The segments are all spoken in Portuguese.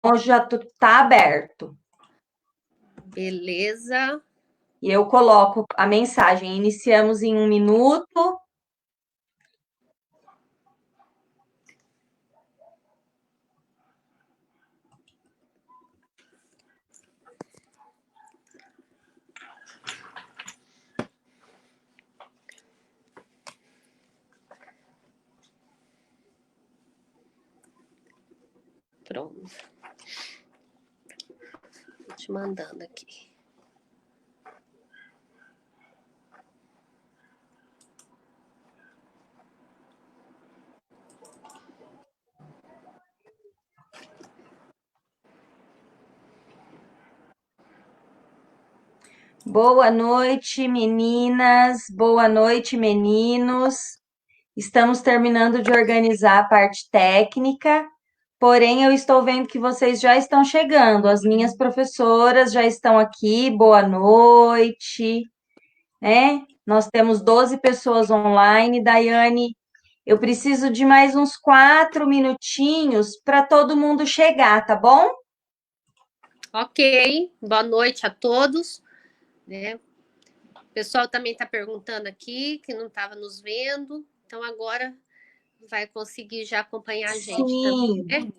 Hoje já tá aberto. Beleza. E eu coloco a mensagem. Iniciamos em 1 minuto. Pronto. Tô te mandando aqui. Boa noite, meninas. Boa noite, meninos. Estamos terminando de organizar a parte técnica, porém eu estou vendo que vocês já estão chegando. As minhas professoras já estão aqui. Boa noite, né? Nós temos 12 pessoas online. Daiane, eu preciso de mais uns 4 minutinhos para todo mundo chegar, tá bom? Ok. Boa noite a todos. Né? O pessoal também está perguntando aqui, que não estava nos vendo. Então, agora vai conseguir já acompanhar a gente também, Sim. né?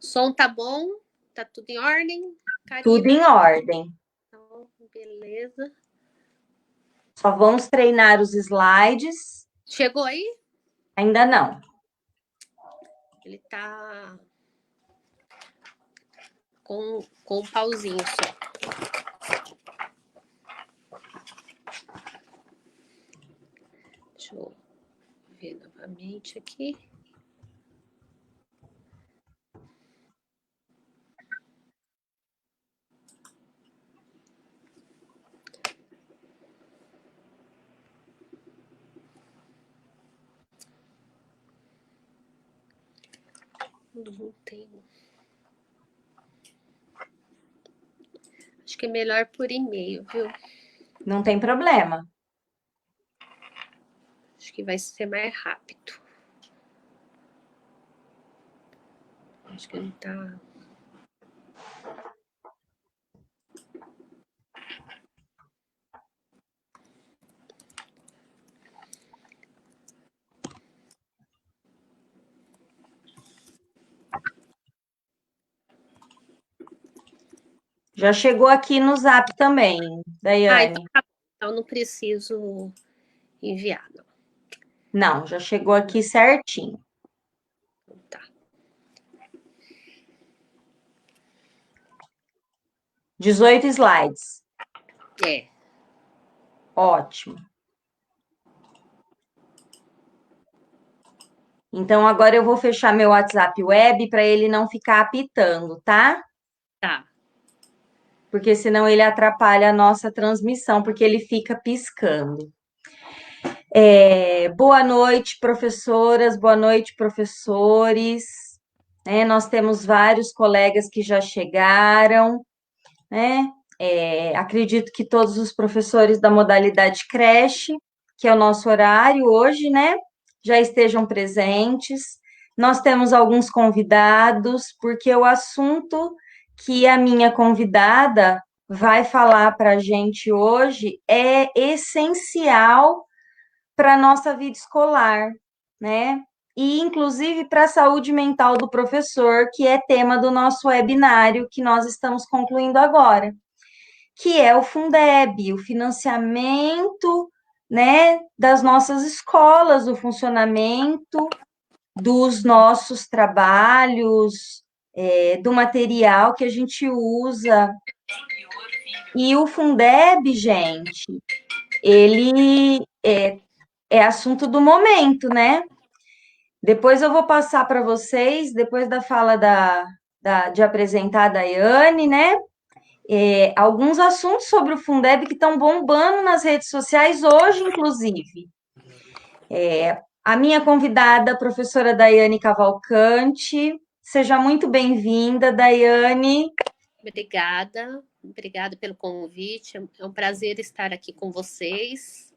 Som tá bom? Tá tudo em ordem, Tudo Karina? em ordem. Então, beleza. Só vamos treinar os slides. Chegou aí? Ainda não. Ele tá com um pauzinho só. Deixa eu ver novamente aqui. Não tem. Acho que é melhor por e-mail, viu? Não tem problema. Acho que vai ser mais rápido. Acho que não tá. Já chegou aqui no Zap também, Então Daiane. tá bom. Então não preciso enviar, não. Não, já chegou aqui certinho. Tá. 18 slides. É. Ótimo. Então agora eu vou fechar meu WhatsApp web para ele não ficar apitando, tá? Tá. Porque senão ele atrapalha a nossa transmissão, porque ele fica piscando. Boa noite, professoras, boa noite, professores. Nós temos vários colegas que já chegaram, né? Acredito que todos os professores da modalidade creche, que é o nosso horário hoje, né? Já estejam presentes. Nós temos alguns convidados, porque o assunto que a minha convidada vai falar para a gente hoje é essencial para a nossa vida escolar, né? E, inclusive, para a saúde mental do professor, que é tema do nosso webinário que nós estamos concluindo agora, que é o Fundeb, o financiamento, né, das nossas escolas, o funcionamento dos nossos trabalhos, do material que a gente usa. E o Fundeb, gente, ele é assunto do momento, né? Depois eu vou passar para vocês, depois da fala de apresentar a Daiane, né? Alguns assuntos sobre o Fundeb que estão bombando nas redes sociais hoje, inclusive. A minha convidada, a professora Daiane Cavalcante. Seja muito bem-vinda, Daiane. Obrigada pelo convite. É um prazer estar aqui com vocês.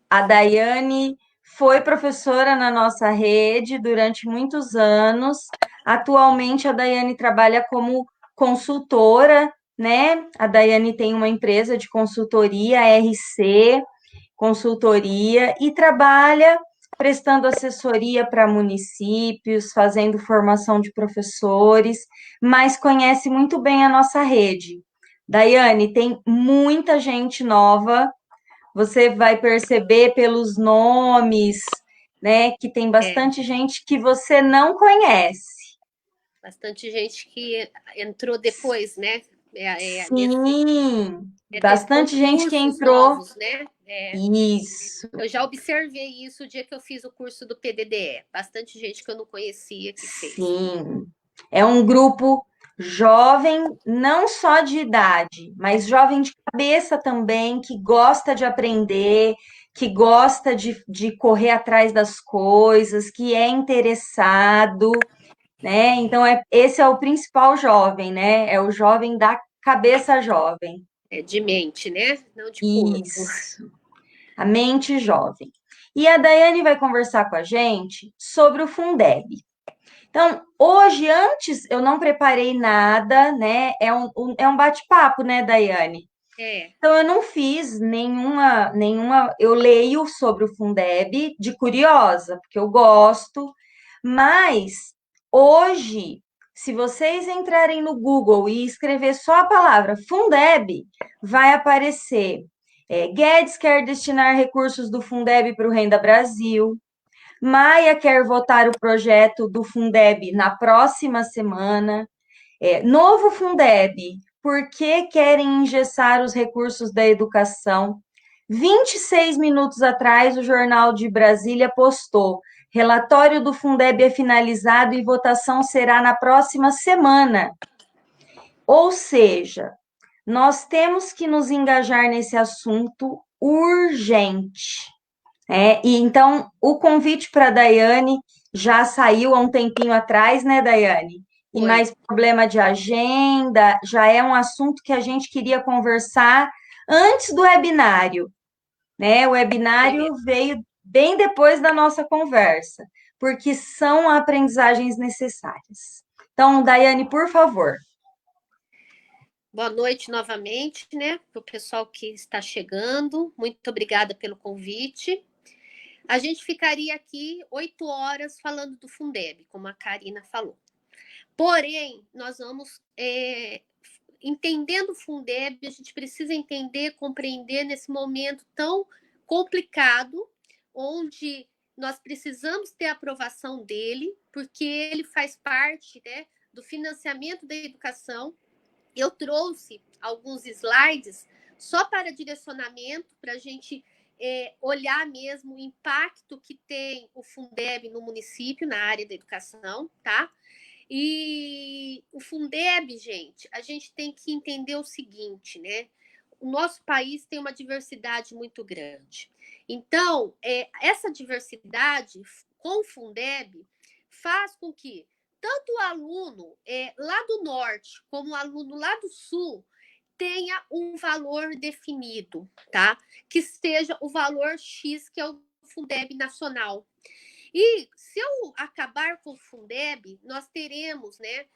A Daiane foi professora na nossa rede durante muitos anos. Atualmente, a Daiane trabalha como consultora, né? A Daiane tem uma empresa de consultoria, RC Consultoria, e trabalha prestando assessoria para municípios, fazendo formação de professores, mas conhece muito bem a nossa rede. Daiane, tem muita gente nova, você vai perceber pelos nomes, né, que tem bastante gente que você não conhece. Bastante gente que entrou depois, né? Sim, bastante Desses gente que cursos entrou. novos, né? Isso. Eu já observei isso o dia que eu fiz o curso do PDDE. Bastante gente que eu não conhecia que fez. Sim, é um grupo jovem, não só de idade, mas jovem de cabeça também, que gosta de aprender, que gosta de correr atrás das coisas, que é interessado, né? Então, esse é o principal jovem, né? É o jovem da cabeça jovem. De mente, né? Não de corpo. Isso, a mente jovem. E a Daiane vai conversar com a gente sobre o Fundeb. Então, hoje, antes, eu não preparei nada, né? É um bate-papo, né, Daiane? Então, eu não fiz nenhuma. Eu leio sobre o Fundeb de curiosa, porque eu gosto, mas hoje, se vocês entrarem no Google e escrever só a palavra Fundeb, vai aparecer. Guedes quer destinar recursos do Fundeb para o Renda Brasil. Maia quer votar o projeto do Fundeb na próxima semana. Novo Fundeb, por que querem engessar os recursos da educação? 26 minutos atrás, o Jornal de Brasília postou: relatório do Fundeb é finalizado e votação será na próxima semana. Ou seja, nós temos que nos engajar nesse assunto urgente. E então o convite para a Daiane já saiu há um tempinho atrás, né, Daiane? E mais problema de agenda, já é um assunto que a gente queria conversar antes do webinário, né? O webinário veio bem depois da nossa conversa, porque são aprendizagens necessárias. Então, Daiane, por favor. Boa noite novamente, né? Para o pessoal que está chegando. Muito obrigada pelo convite. A gente ficaria aqui 8 horas falando do Fundeb, como a Karina falou. Porém, nós vamos entendendo o Fundeb, a gente precisa entender, compreender nesse momento tão complicado, onde nós precisamos ter a aprovação dele, porque ele faz parte, né, do financiamento da educação. Eu trouxe alguns slides só para direcionamento, para a gente olhar mesmo o impacto que tem o Fundeb no município, na área da educação, tá? E o Fundeb, gente, a gente tem que entender o seguinte, né? O nosso país tem uma diversidade muito grande. Então, essa diversidade com o Fundeb faz com que tanto o aluno lá do norte como o aluno lá do sul tenha um valor definido, tá? Que seja o valor X, que é o Fundeb nacional. E se eu acabar com o Fundeb, nós teremos, né,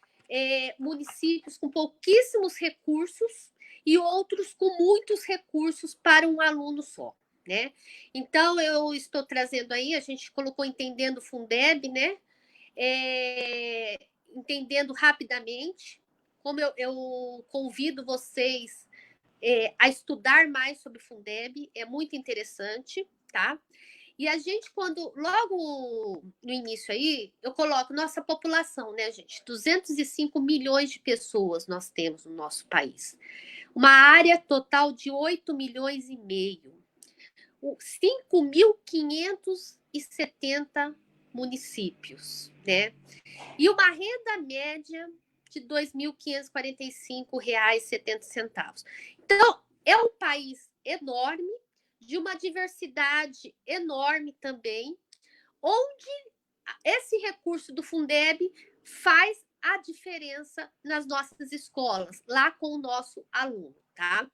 municípios com pouquíssimos recursos e outros com muitos recursos para um aluno só, né? Então, eu estou trazendo aí, a gente colocou entendendo o Fundeb, né? Entendendo rapidamente, como eu convido vocês a estudar mais sobre Fundeb, é muito interessante, tá? E a gente, quando, logo no início aí, eu coloco nossa população, né, gente? 205 milhões de pessoas nós temos no nosso país. Uma área total de 8 milhões e meio. 5.570 municípios, né? E uma renda média de R$ 2.545,70. Então, é um país enorme, de uma diversidade enorme também, onde esse recurso do Fundeb faz a diferença nas nossas escolas, lá com o nosso aluno, tá?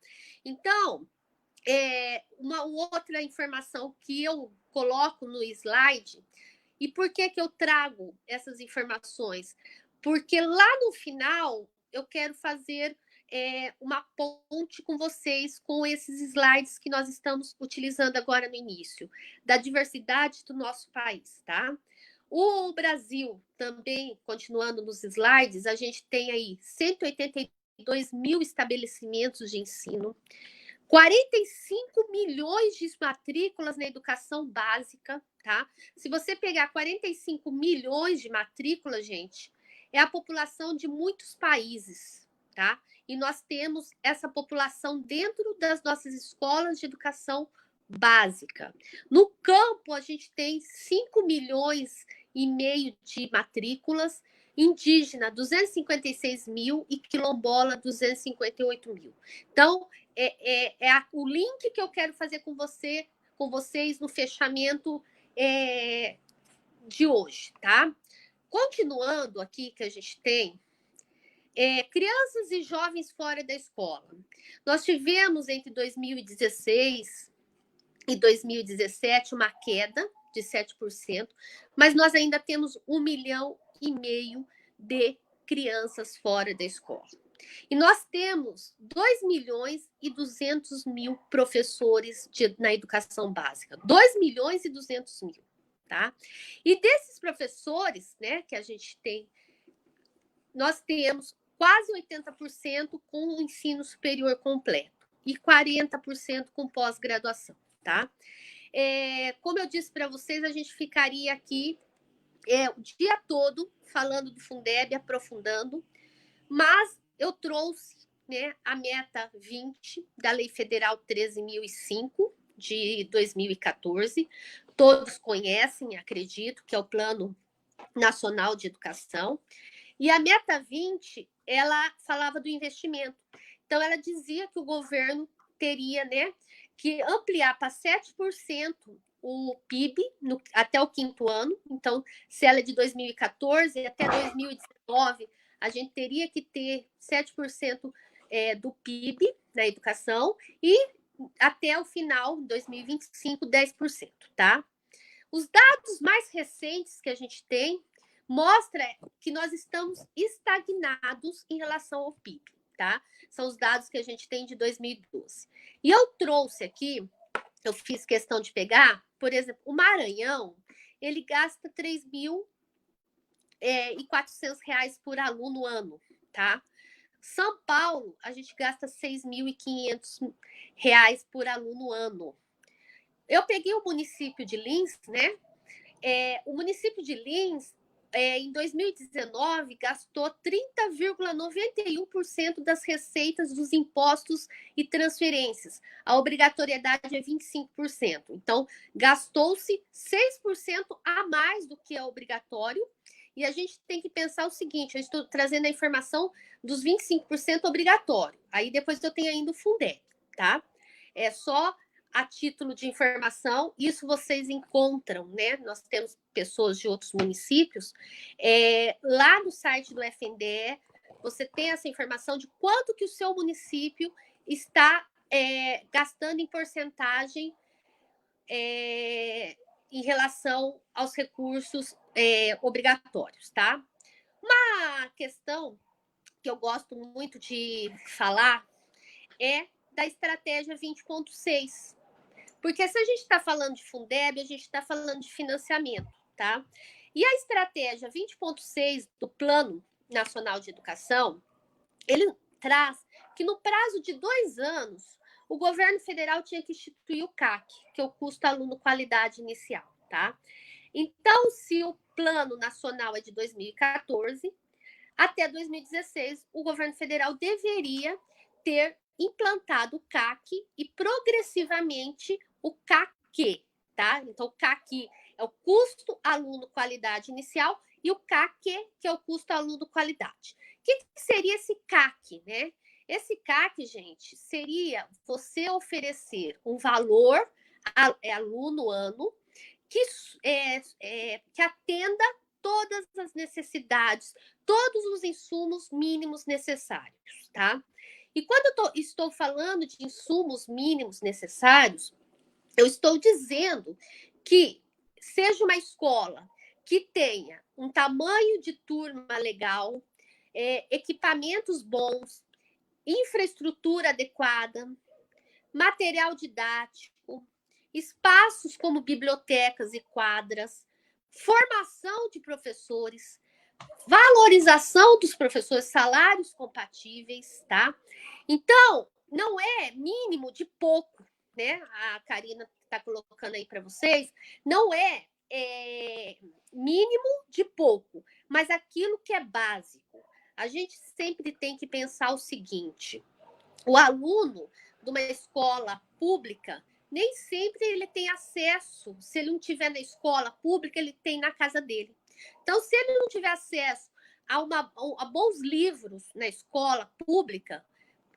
Então, uma outra informação que eu coloco no slide, e por que eu trago essas informações? Porque lá no final eu quero fazer uma ponte com vocês com esses slides que nós estamos utilizando agora no início, da diversidade do nosso país, tá? O Brasil também, continuando nos slides, a gente tem aí 182 mil estabelecimentos de ensino, 45 milhões de matrículas na educação básica, tá? Se você pegar 45 milhões de matrículas, gente, é a população de muitos países, tá? E nós temos essa população dentro das nossas escolas de educação básica. No campo, a gente tem 5 milhões e meio de matrículas, indígena 256 mil e quilombola 258 mil. Então, o link que eu quero fazer com vocês no fechamento de hoje, tá? Continuando aqui que a gente tem crianças e jovens fora da escola. Nós tivemos entre 2016 e 2017 uma queda de 7%, mas nós ainda temos 1,5 milhão de crianças fora da escola. E nós temos 2.200.000 professores na educação básica. 2.200.000, tá? E desses professores, né, que a gente tem, nós temos quase 80% com o ensino superior completo e 40% com pós-graduação, tá? Como eu disse para vocês, a gente ficaria aqui o dia todo falando do Fundeb, aprofundando, mas eu trouxe, né, a meta 20 da Lei Federal 13.005 de 2014. Todos conhecem, acredito, que é o Plano Nacional de Educação. E a meta 20, ela falava do investimento. Então, ela dizia que o governo teria, né, que ampliar para 7% o PIB até o 5º ano. Então, se ela é de 2014 até 2019, a gente teria que ter 7% do PIB na educação e até o final, 2025, 10%, tá? Os dados mais recentes que a gente tem mostra que nós estamos estagnados em relação ao PIB, tá? São os dados que a gente tem de 2012. E eu trouxe aqui, eu fiz questão de pegar, por exemplo, o Maranhão, ele gasta R$3.400 por aluno ano, tá? São Paulo, a gente gasta R$6.500 por aluno ano. Eu peguei o município de Lins, né? O município de Lins, em 2019, gastou 30,91% das receitas dos impostos e transferências. A obrigatoriedade é 25%. Então, gastou-se 6% a mais do que é obrigatório. E a gente tem que pensar o seguinte, eu estou trazendo a informação dos 25% obrigatório. Aí depois eu tenho ainda o Fundeb, tá? É só a título de informação, isso vocês encontram, né? Nós temos pessoas de outros municípios. Lá no site do FNDE, você tem essa informação de quanto que o seu município está gastando em porcentagem em relação aos recursos obrigatórios, tá? Uma questão que eu gosto muito de falar é da estratégia 20.6. Porque se a gente está falando de Fundeb, a gente está falando de financiamento, tá? E a estratégia 20.6 do Plano Nacional de Educação, ele traz que no prazo de 2 anos, o governo federal tinha que instituir o CAC, que é o Custo Aluno Qualidade Inicial, tá? Então, se o Plano Nacional é de 2014, até 2016, o governo federal deveria ter implantado o CAC e progressivamente o CAQ, tá? Então, o CAQ É o custo aluno qualidade inicial e o CAC, que é o custo aluno qualidade. O que seria esse CAC, né? Esse CAC, gente, seria você oferecer um valor aluno ano que atenda todas as necessidades, todos os insumos mínimos necessários, tá? E quando eu estou falando de insumos mínimos necessários, eu estou dizendo que seja uma escola que tenha um tamanho de turma legal, equipamentos bons, infraestrutura adequada, material didático, espaços como bibliotecas e quadras, formação de professores, valorização dos professores, salários compatíveis, tá? Então, não é mínimo de pouco, né? A Karina está colocando aí para vocês, não é mínimo de pouco, mas aquilo que é básico. A gente sempre tem que pensar o seguinte: o aluno de uma escola pública nem sempre ele tem acesso. Se ele não tiver na escola pública, ele tem na casa dele. Então, se ele não tiver acesso a bons livros na escola pública,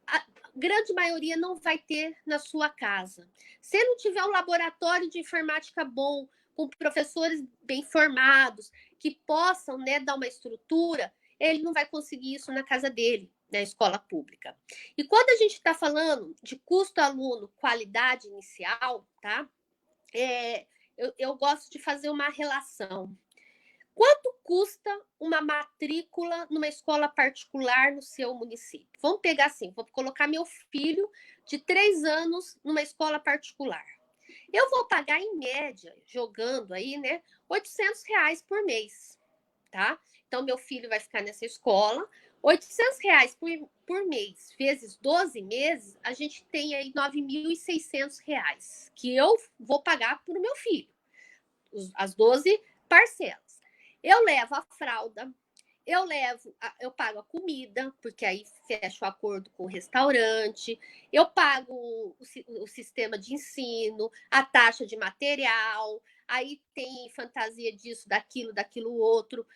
a grande maioria não vai ter na sua casa. Se ele não tiver um laboratório de informática bom, com professores bem formados, que possam, né, dar uma estrutura, ele não vai conseguir isso na casa dele, na escola pública. E quando a gente está falando de custo aluno, qualidade inicial, tá? Eu gosto de fazer uma relação. Quanto custa uma matrícula numa escola particular no seu município? Vamos pegar assim, vou colocar meu filho de 3 anos numa escola particular. Eu vou pagar, em média, jogando aí, né, R$ 800 por mês, tá? Então, meu filho vai ficar nessa escola, R$ 800 por mês, vezes 12 meses, a gente tem aí R$ 9.600 que eu vou pagar para o meu filho, as 12 parcelas. Eu levo a fralda, eu pago a comida, porque aí fecho o acordo com o restaurante, eu pago o sistema de ensino, a taxa de material, aí tem fantasia disso, daquilo outro,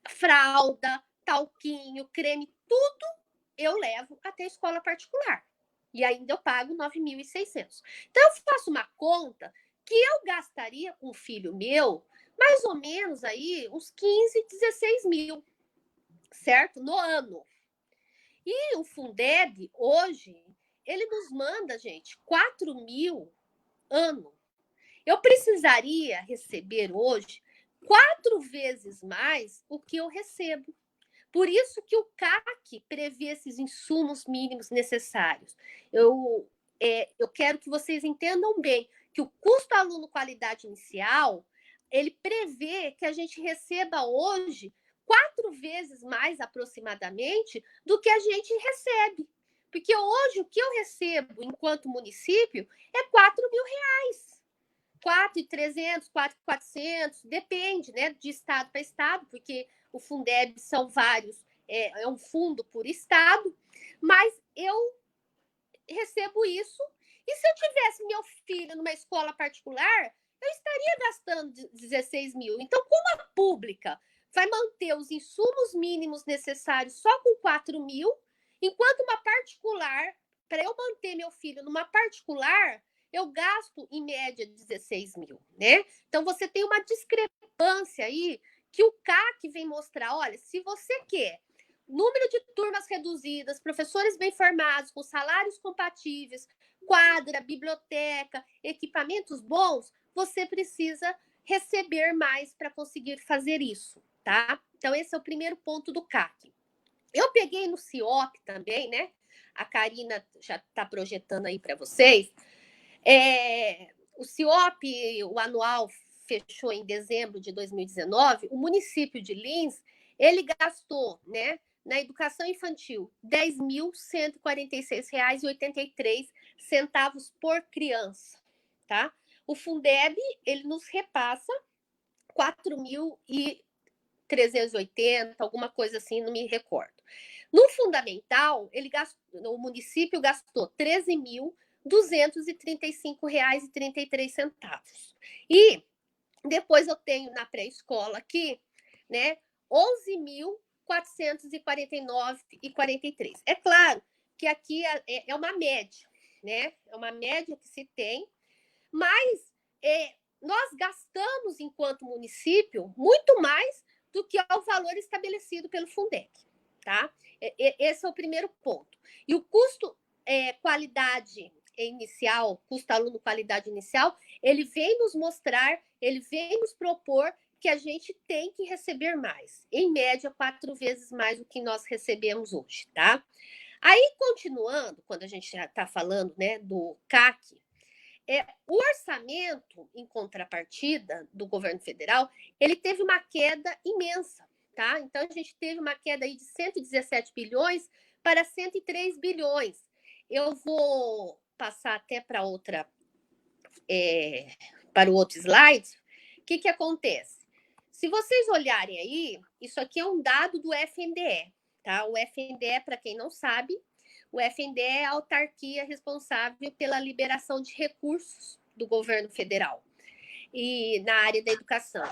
fralda, talquinho, creme, tudo eu levo até a escola particular. E ainda eu pago 9.600. Então, eu faço uma conta que eu gastaria com o filho meu mais ou menos aí uns 15, 16 mil, certo? No ano. E o Fundeb, hoje, ele nos manda, gente, 4 mil ano. Eu precisaria receber hoje 4 vezes mais o que eu recebo. Por isso que o CAC prevê esses insumos mínimos necessários. Eu quero que vocês entendam bem que o custo aluno qualidade inicial, ele prevê que a gente receba hoje 4 vezes mais aproximadamente do que a gente recebe. Porque hoje o que eu recebo enquanto município é R$ 4.000. 4.300, 4.400, depende, né, de estado para estado, porque o Fundeb são vários, é um fundo por estado, mas eu recebo isso. E se eu tivesse meu filho numa escola particular, eu estaria gastando 16 mil. Então, como a pública vai manter os insumos mínimos necessários só com 4 mil, enquanto uma particular, para eu manter meu filho numa particular, eu gasto, em média, 16 mil, né? Então, você tem uma discrepância aí que o CAC vem mostrar. Olha, se você quer número de turmas reduzidas, professores bem formados, com salários compatíveis, quadra, biblioteca, equipamentos bons, você precisa receber mais para conseguir fazer isso, tá? Então, esse é o primeiro ponto do CAC. Eu peguei no CIOP também, né? A Karina já está projetando aí para vocês. O CIOP, o anual, fechou em dezembro de 2019. O município de Lins, ele gastou, né, na educação infantil, R$ 10.146,83 por criança, tá? O Fundeb, ele nos repassa 4.380, alguma coisa assim, não me recordo. No fundamental, o município gastou R$ 13.235,33. E Depois eu tenho na pré-escola aqui, né, 11.449,43. É claro que aqui é uma média, né? É uma média que se tem, mas nós gastamos, enquanto município, muito mais do que é o valor estabelecido pelo Fundec, tá? Esse é o primeiro ponto. E o custo qualidade inicial, custo aluno qualidade inicial, ele vem nos mostrar, ele vem nos propor que a gente tem que receber mais, em média 4 vezes mais do que nós recebemos hoje, tá? Aí, continuando, quando a gente já está falando, né, do CAC, o orçamento, em contrapartida do governo federal, ele teve uma queda imensa, tá? Então, a gente teve uma queda aí de 117 bilhões para 103 bilhões. Eu vou passar até para para o outro slide. O que acontece? Se vocês olharem aí, isso aqui é um dado do FNDE, tá? O FNDE, para quem não sabe, o FNDE é a autarquia responsável pela liberação de recursos do governo federal e na área da educação.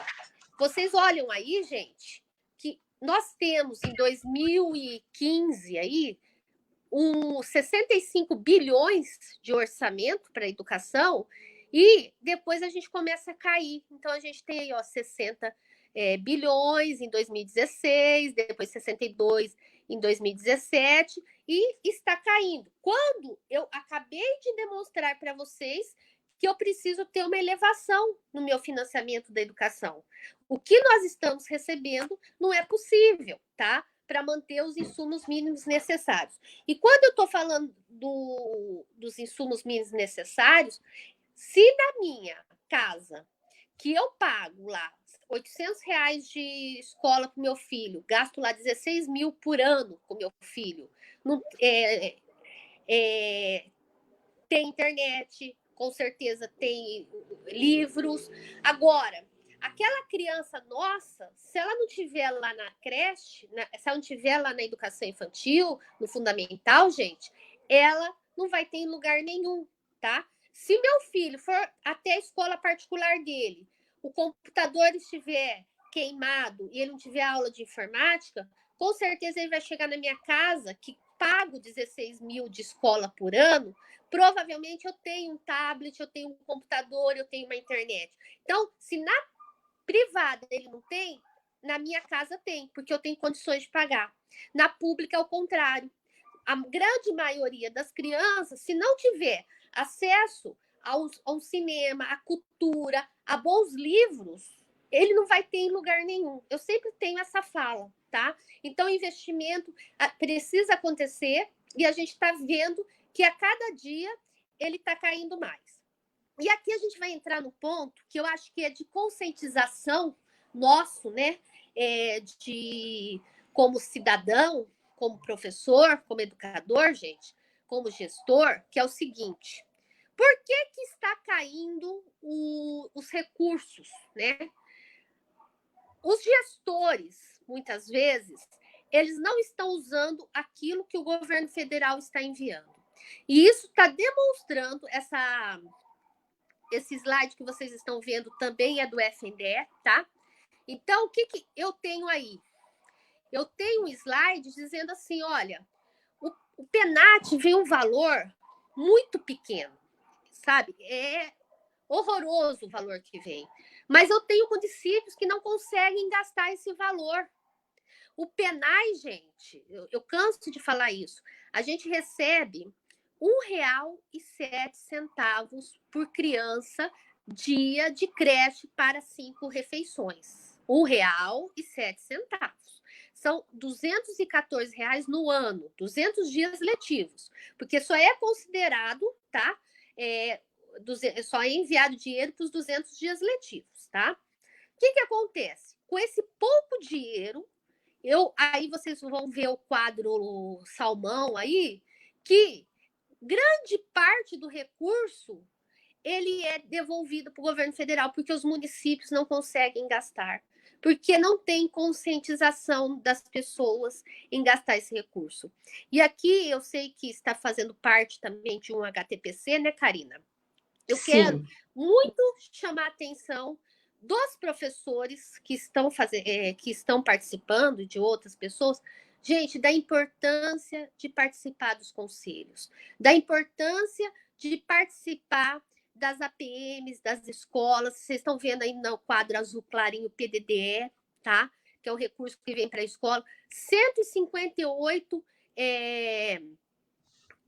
Vocês olham aí, gente, que nós temos em 2015 aí 65 bilhões de orçamento para a educação e depois a gente começa a cair. Então a gente tem aí 60 bilhões em 2016, depois 62 em 2017 e está caindo. Quando eu acabei de demonstrar para vocês que eu preciso ter uma elevação no meu financiamento da educação. O que nós estamos recebendo não é possível, tá? Para manter os insumos mínimos necessários. E quando eu estou falando dos insumos mínimos necessários, se na minha casa, que eu pago lá R$ 800 de escola para o meu filho, gasto lá 16 mil por ano com o meu filho, não, tem internet, com certeza tem livros. Agora, aquela criança nossa, se ela não tiver lá na creche, se ela não tiver lá na educação infantil, no fundamental, gente, ela não vai ter em lugar nenhum, tá? Se meu filho for até a escola particular dele, o computador estiver queimado e ele não tiver aula de informática, com certeza ele vai chegar na minha casa, que pago 16 mil de escola por ano, provavelmente eu tenho um tablet, eu tenho um computador, eu tenho uma internet. Então, se na privada ele não tem, na minha casa tem, porque eu tenho condições de pagar. Na pública é o contrário. A grande maioria das crianças, se não tiver acesso a um cinema, a cultura, a bons livros, ele não vai ter em lugar nenhum. Eu sempre tenho essa fala, tá? Então, o investimento precisa acontecer e a gente está vendo que a cada dia ele está caindo mais. E aqui a gente vai entrar no ponto que eu acho que é de conscientização nosso, né? Como cidadão, como professor, como educador, gente, como gestor, que é o seguinte: por que está caindo os recursos, né? Os gestores, muitas vezes, eles não estão usando aquilo que o governo federal está enviando. E isso está demonstrando esse slide que vocês estão vendo também é do FNDE, tá? Então, o que eu tenho aí? Eu tenho um slide dizendo assim, olha, o PENAT vem um valor muito pequeno, sabe? É horroroso o valor que vem. Mas eu tenho municípios que não conseguem gastar esse valor. O PENAI, gente, eu canso de falar isso, a gente recebe R$ 1,07 por criança dia de creche para 5 refeições. R$ 1,07. São R$ 214 no ano, 200 dias letivos, porque só é considerado, tá? Só é enviado dinheiro para os 200 dias letivos, tá? O que acontece? Com esse pouco dinheiro, aí vocês vão ver o quadro salmão aí, que grande parte do recurso ele é devolvido para o governo federal, porque os municípios não conseguem gastar, porque não tem conscientização das pessoas em gastar esse recurso. E aqui eu sei que está fazendo parte também de um HTPC, né, Karina? Eu quero muito chamar a atenção dos professores que estão participando, de outras pessoas, gente, da importância de participar dos conselhos, da importância de participar das APMs, das escolas. Vocês estão vendo aí no quadro azul clarinho PDDE, tá? Que é o recurso que vem para a escola. 158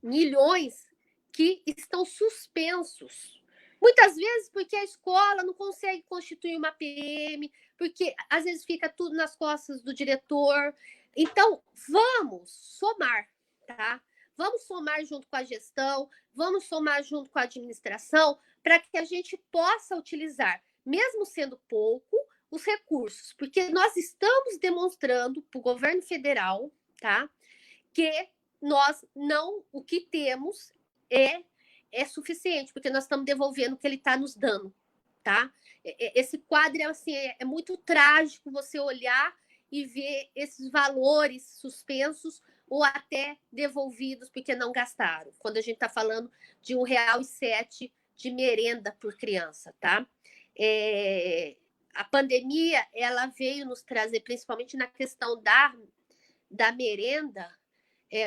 milhões que estão suspensos. Muitas vezes porque a escola não consegue constituir uma PM, porque às vezes fica tudo nas costas do diretor. Então, vamos somar, tá? Vamos somar junto com a gestão, vamos somar junto com a administração, para que a gente possa utilizar, mesmo sendo pouco, os recursos, porque nós estamos demonstrando para o governo federal, tá, que nós não, o que temos é suficiente, porque nós estamos devolvendo o que ele está nos dando, tá? Esse quadro assim, é muito trágico você olhar e ver esses valores suspensos ou até devolvidos porque não gastaram. Quando a gente está falando de R$1,07 de merenda por criança, tá? A pandemia, ela veio nos trazer, principalmente na questão da merenda,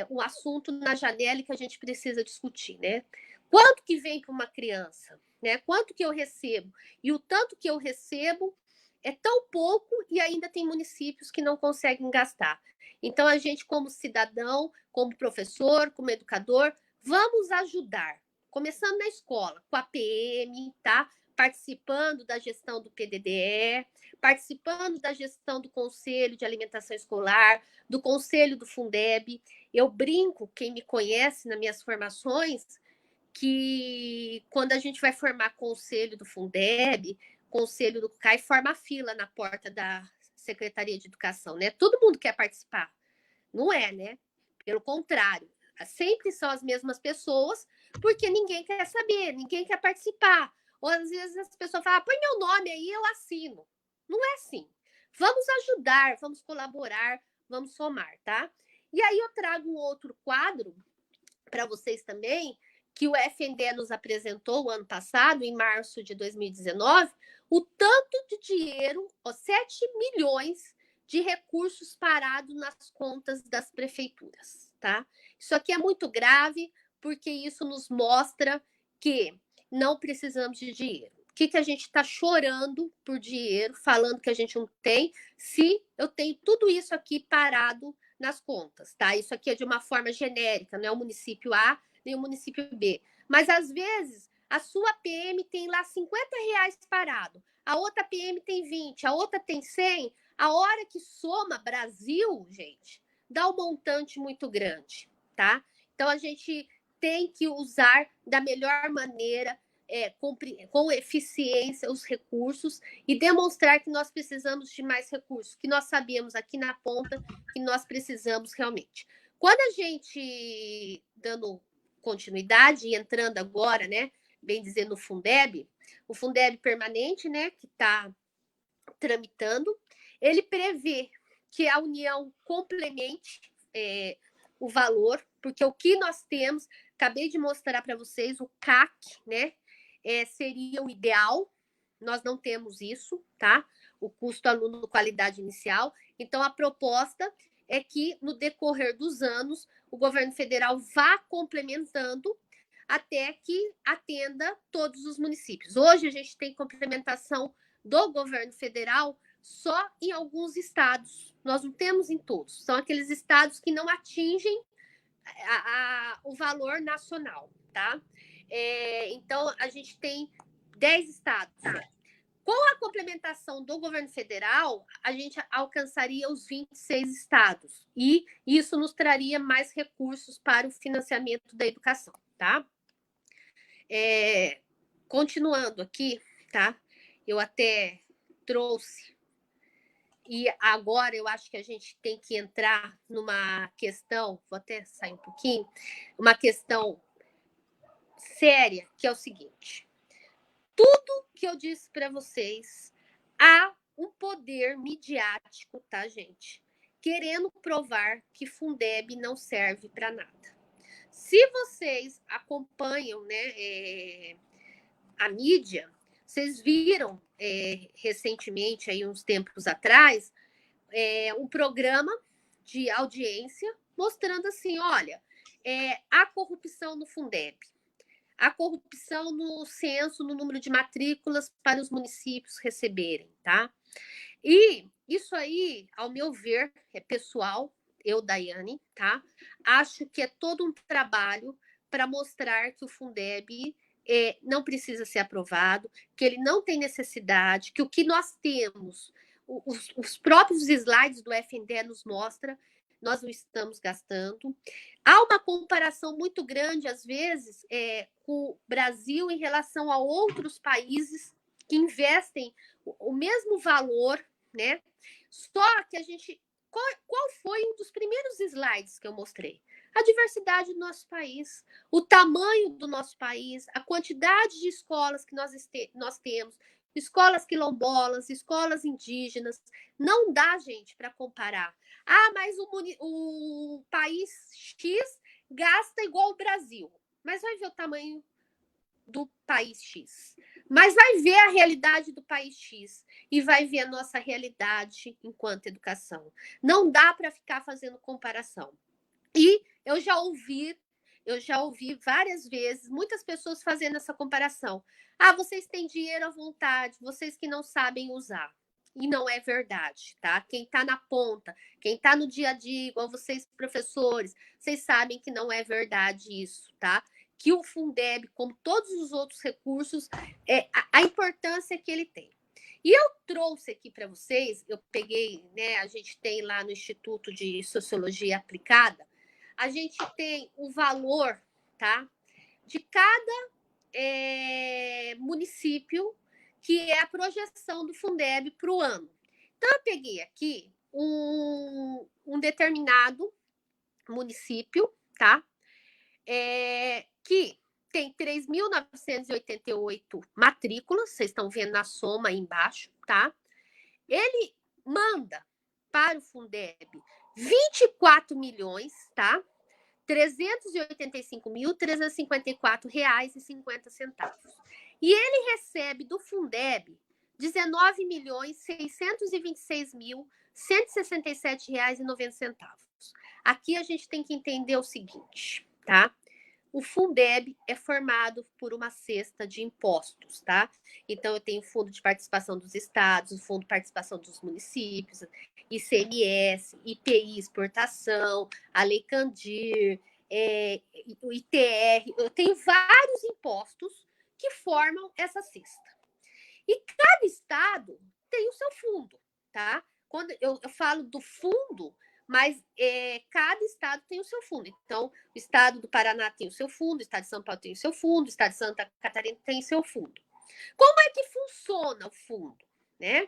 um assunto na janela que a gente precisa discutir, né? Quanto que vem para uma criança, né? Quanto que eu recebo? E o tanto que eu recebo é tão pouco e ainda tem municípios que não conseguem gastar. Então, a gente, como cidadão, como professor, como educador, vamos ajudar. Começando na escola, com a PM, tá? Participando da gestão do PDDE, participando da gestão do Conselho de Alimentação Escolar, do Conselho do Fundeb. Eu brinco, quem me conhece nas minhas formações, que quando a gente vai formar conselho do Fundeb, conselho do CAI, forma fila na porta da Secretaria de Educação, né? Todo mundo quer participar. Não é, né? Pelo contrário, sempre são as mesmas pessoas, porque ninguém quer saber, ninguém quer participar. Ou às vezes as pessoas falam, põe meu nome aí, eu assino. Não é assim. Vamos ajudar, vamos colaborar, vamos somar, tá? E aí eu trago um outro quadro para vocês também, que o FNDE nos apresentou o ano passado, em março de 2019, o tanto de dinheiro, 7 milhões de recursos parados nas contas das prefeituras, tá? Isso aqui é muito grave, porque isso nos mostra que não precisamos de dinheiro. O que a gente está chorando por dinheiro, falando que a gente não tem, se eu tenho tudo isso aqui parado nas contas, tá? Isso aqui é de uma forma genérica, não é o município A nem o município B. Mas, às vezes, a sua PM tem lá R$50 parado, a outra PM tem 20, a outra tem 100. A hora que soma Brasil, gente, dá um montante muito grande, tá? Então, a gente tem que usar da melhor maneira, com eficiência, os recursos e demonstrar que nós precisamos de mais recursos, que nós sabemos aqui na ponta que nós precisamos realmente. Quando a gente, dando continuidade e entrando agora, né, bem dizer, no Fundeb, o Fundeb permanente, né, que está tramitando, ele prevê que a União complemente o valor, porque o que nós temos, acabei de mostrar para vocês, o CAC, né, seria o ideal, nós não temos isso, tá? O custo aluno qualidade inicial. Então, a proposta é que, no decorrer dos anos, o governo federal vá complementando até que atenda todos os municípios. Hoje, a gente tem complementação do governo federal só em alguns estados. Nós não temos em todos. São aqueles estados que não atingem o valor nacional, tá? Então, a gente tem 10 estados. Com a complementação do governo federal, a gente alcançaria os 26 estados. E isso nos traria mais recursos para o financiamento da educação, tá? Continuando aqui, tá? Eu até trouxe, e agora eu acho que a gente tem que entrar numa questão, vou até sair um pouquinho, uma questão séria, que é o seguinte: tudo que eu disse para vocês, há um poder midiático, tá, gente? Querendo provar que Fundeb não serve para nada. Se vocês acompanham, né, a mídia, vocês viram recentemente, aí uns tempos atrás, um programa de audiência mostrando assim, olha, a corrupção no Fundeb, a corrupção no censo, no número de matrículas para os municípios receberem, tá? E isso aí, ao meu ver, é pessoal, eu, Daiane, tá? Acho que é todo um trabalho para mostrar que o Fundeb não precisa ser aprovado, que ele não tem necessidade, que o que nós temos, os próprios slides do FNDE nos mostra, nós não estamos gastando. Há uma comparação muito grande, às vezes, com o Brasil em relação a outros países que investem o mesmo valor, né? Só que a gente. Qual foi um dos primeiros slides que eu mostrei? A diversidade do nosso país, o tamanho do nosso país, a quantidade de escolas que nós temos, escolas quilombolas, escolas indígenas. Não dá, gente, para comparar. Ah, mas o país X gasta igual o Brasil. Mas vai ver o tamanho do país X. Mas vai ver a realidade do país X e vai ver a nossa realidade enquanto educação. Não dá para ficar fazendo comparação. E eu já ouvi várias vezes muitas pessoas fazendo essa comparação. Ah, vocês têm dinheiro à vontade, vocês que não sabem usar. E não é verdade, tá? Quem está na ponta, quem está no dia a dia, igual vocês, professores, vocês sabem que não é verdade isso, tá? Que o Fundeb, como todos os outros recursos, a importância que ele tem. E eu trouxe aqui para vocês, eu peguei, né? A gente tem lá no Instituto de Sociologia Aplicada, a gente tem o valor, tá? De cada município, que é a projeção do Fundeb para o ano. Então, eu peguei aqui um determinado município, tá? Que tem 3.988 matrículas, vocês estão vendo na soma aí embaixo, tá? Ele manda para o Fundeb 24 milhões, tá? 385.354,50 reais. E ele recebe do Fundeb 19.626.167,90. Aqui a gente tem que entender o seguinte, tá? O Fundeb é formado por uma cesta de impostos, tá? Então, eu tenho o Fundo de Participação dos Estados, o Fundo de Participação dos Municípios, ICMS, IPI, exportação, a Lei Candir, o ITR. Eu tenho vários impostos que formam essa cesta. E cada estado tem o seu fundo, tá? Quando eu falo do fundo, mas cada estado tem o seu fundo. Então, o estado do Paraná tem o seu fundo, o estado de São Paulo tem o seu fundo, o estado de Santa Catarina tem o seu fundo. Como é que funciona o fundo, né?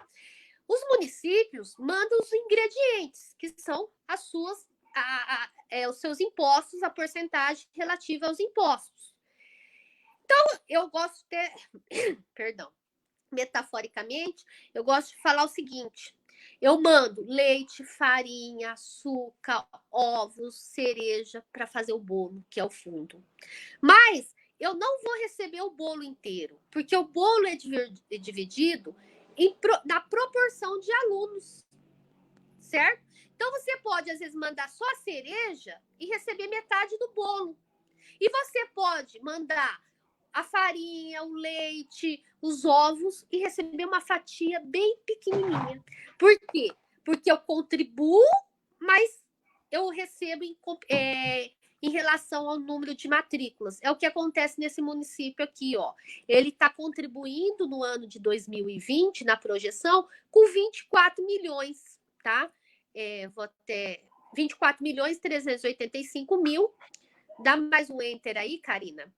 Os municípios mandam os ingredientes, que são as suas, os seus impostos, a porcentagem relativa aos impostos. Então, eu gosto de ter, perdão, metaforicamente, eu gosto de falar o seguinte: eu mando leite, farinha, açúcar, ovos, cereja para fazer o bolo, que é o fundo. Mas eu não vou receber o bolo inteiro, porque o bolo é dividido na proporção de alunos, certo? Então você pode, às vezes, mandar só a cereja e receber metade do bolo. E você pode mandar a farinha, o leite, os ovos e receber uma fatia bem pequenininha. Por quê? Porque eu contribuo, mas eu recebo em relação ao número de matrículas. É o que acontece nesse município aqui, ó. Ele está contribuindo no ano de 2020, na projeção, com 24 milhões, tá? Vou até 24.385.000. Dá mais um enter aí, Karina.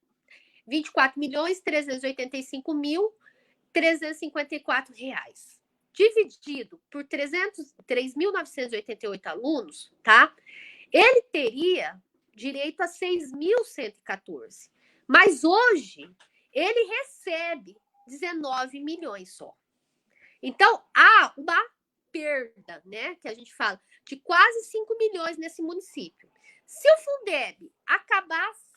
24.385.354 reais. Dividido por 3.988 alunos, tá? Ele teria direito a 6.114. Mas hoje, ele recebe 19 milhões só. Então, há uma perda, né? Que a gente fala, de quase 5 milhões nesse município. Se o Fundeb acabasse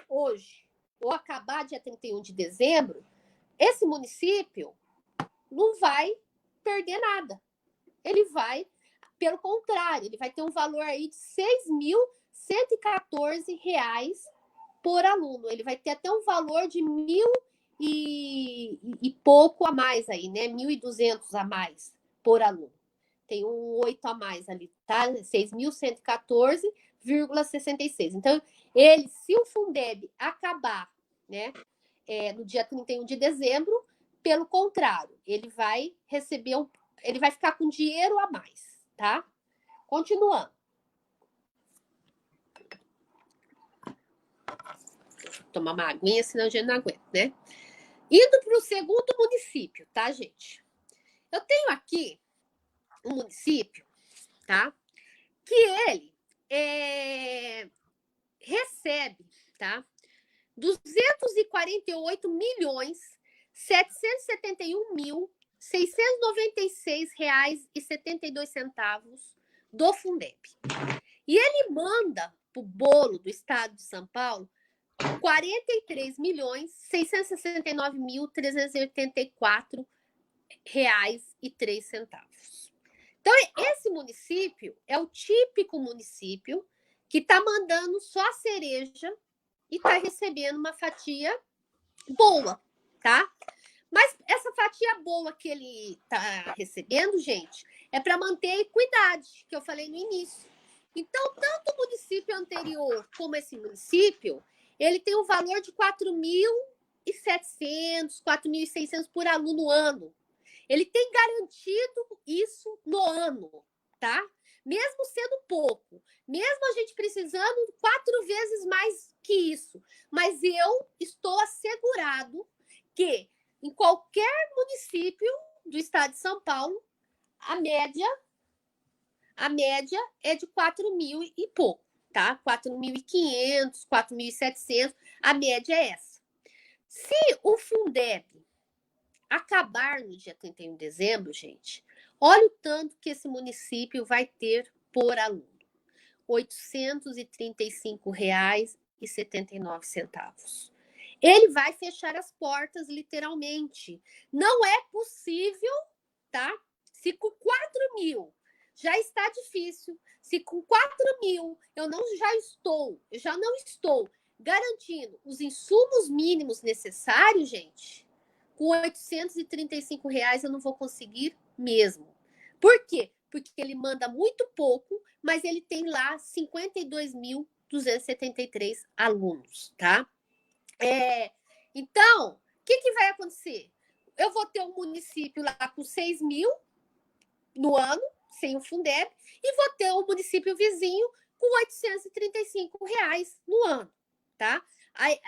hoje, ou acabar dia 31 de dezembro, esse município não vai perder nada. Ele vai, pelo contrário, ele vai ter um valor aí de R$ 6.114 por aluno. Ele vai ter até um valor de 1.000 e pouco a mais aí, né? 1.200 a mais por aluno. Tem um 8 a mais ali, tá? 6.114,66. Então, se o Fundeb acabar, né, no dia 31 de dezembro, pelo contrário, ele vai receber ele vai ficar com dinheiro a mais, tá? Continuando. Tomar uma aguinha, senão a gente não aguenta, né? Indo para o segundo município, tá, gente? Eu tenho aqui um município, tá? Que ele recebe, tá? 248.771.696,72 do Fundeb. E ele manda para o bolo do estado de São Paulo 43.669.384,03. Então, esse município é o típico município que está mandando só a cereja e está recebendo uma fatia boa, tá? Mas essa fatia boa que ele está recebendo, gente, é para manter a equidade, que eu falei no início. Então, tanto o município anterior como esse município, ele tem um valor de 4.700, 4.600 por aluno ano. Ele tem garantido isso no ano, tá? Mesmo sendo pouco, mesmo a gente precisando 4 vezes mais que isso. Mas eu estou assegurado que em qualquer município do estado de São Paulo, a média é de 4.000 e pouco, tá? 4.500, 4.700, a média é essa. Se o Fundeb acabar no dia 31 de dezembro, gente, olha o tanto que esse município vai ter por aluno. R$ 835,79. Ele vai fechar as portas, literalmente. Não é possível, tá? Se com 4.000 já está difícil, se com 4.000 eu já não estou garantindo os insumos mínimos necessários, gente, com R$ 835 eu não vou conseguir mesmo. Por quê? Porque ele manda muito pouco, mas ele tem lá 52.273 alunos, tá? Então, o que vai acontecer? Eu vou ter um município lá com 6.000 no ano, sem o Fundeb, e vou ter um município vizinho com R$ 835 no ano, tá?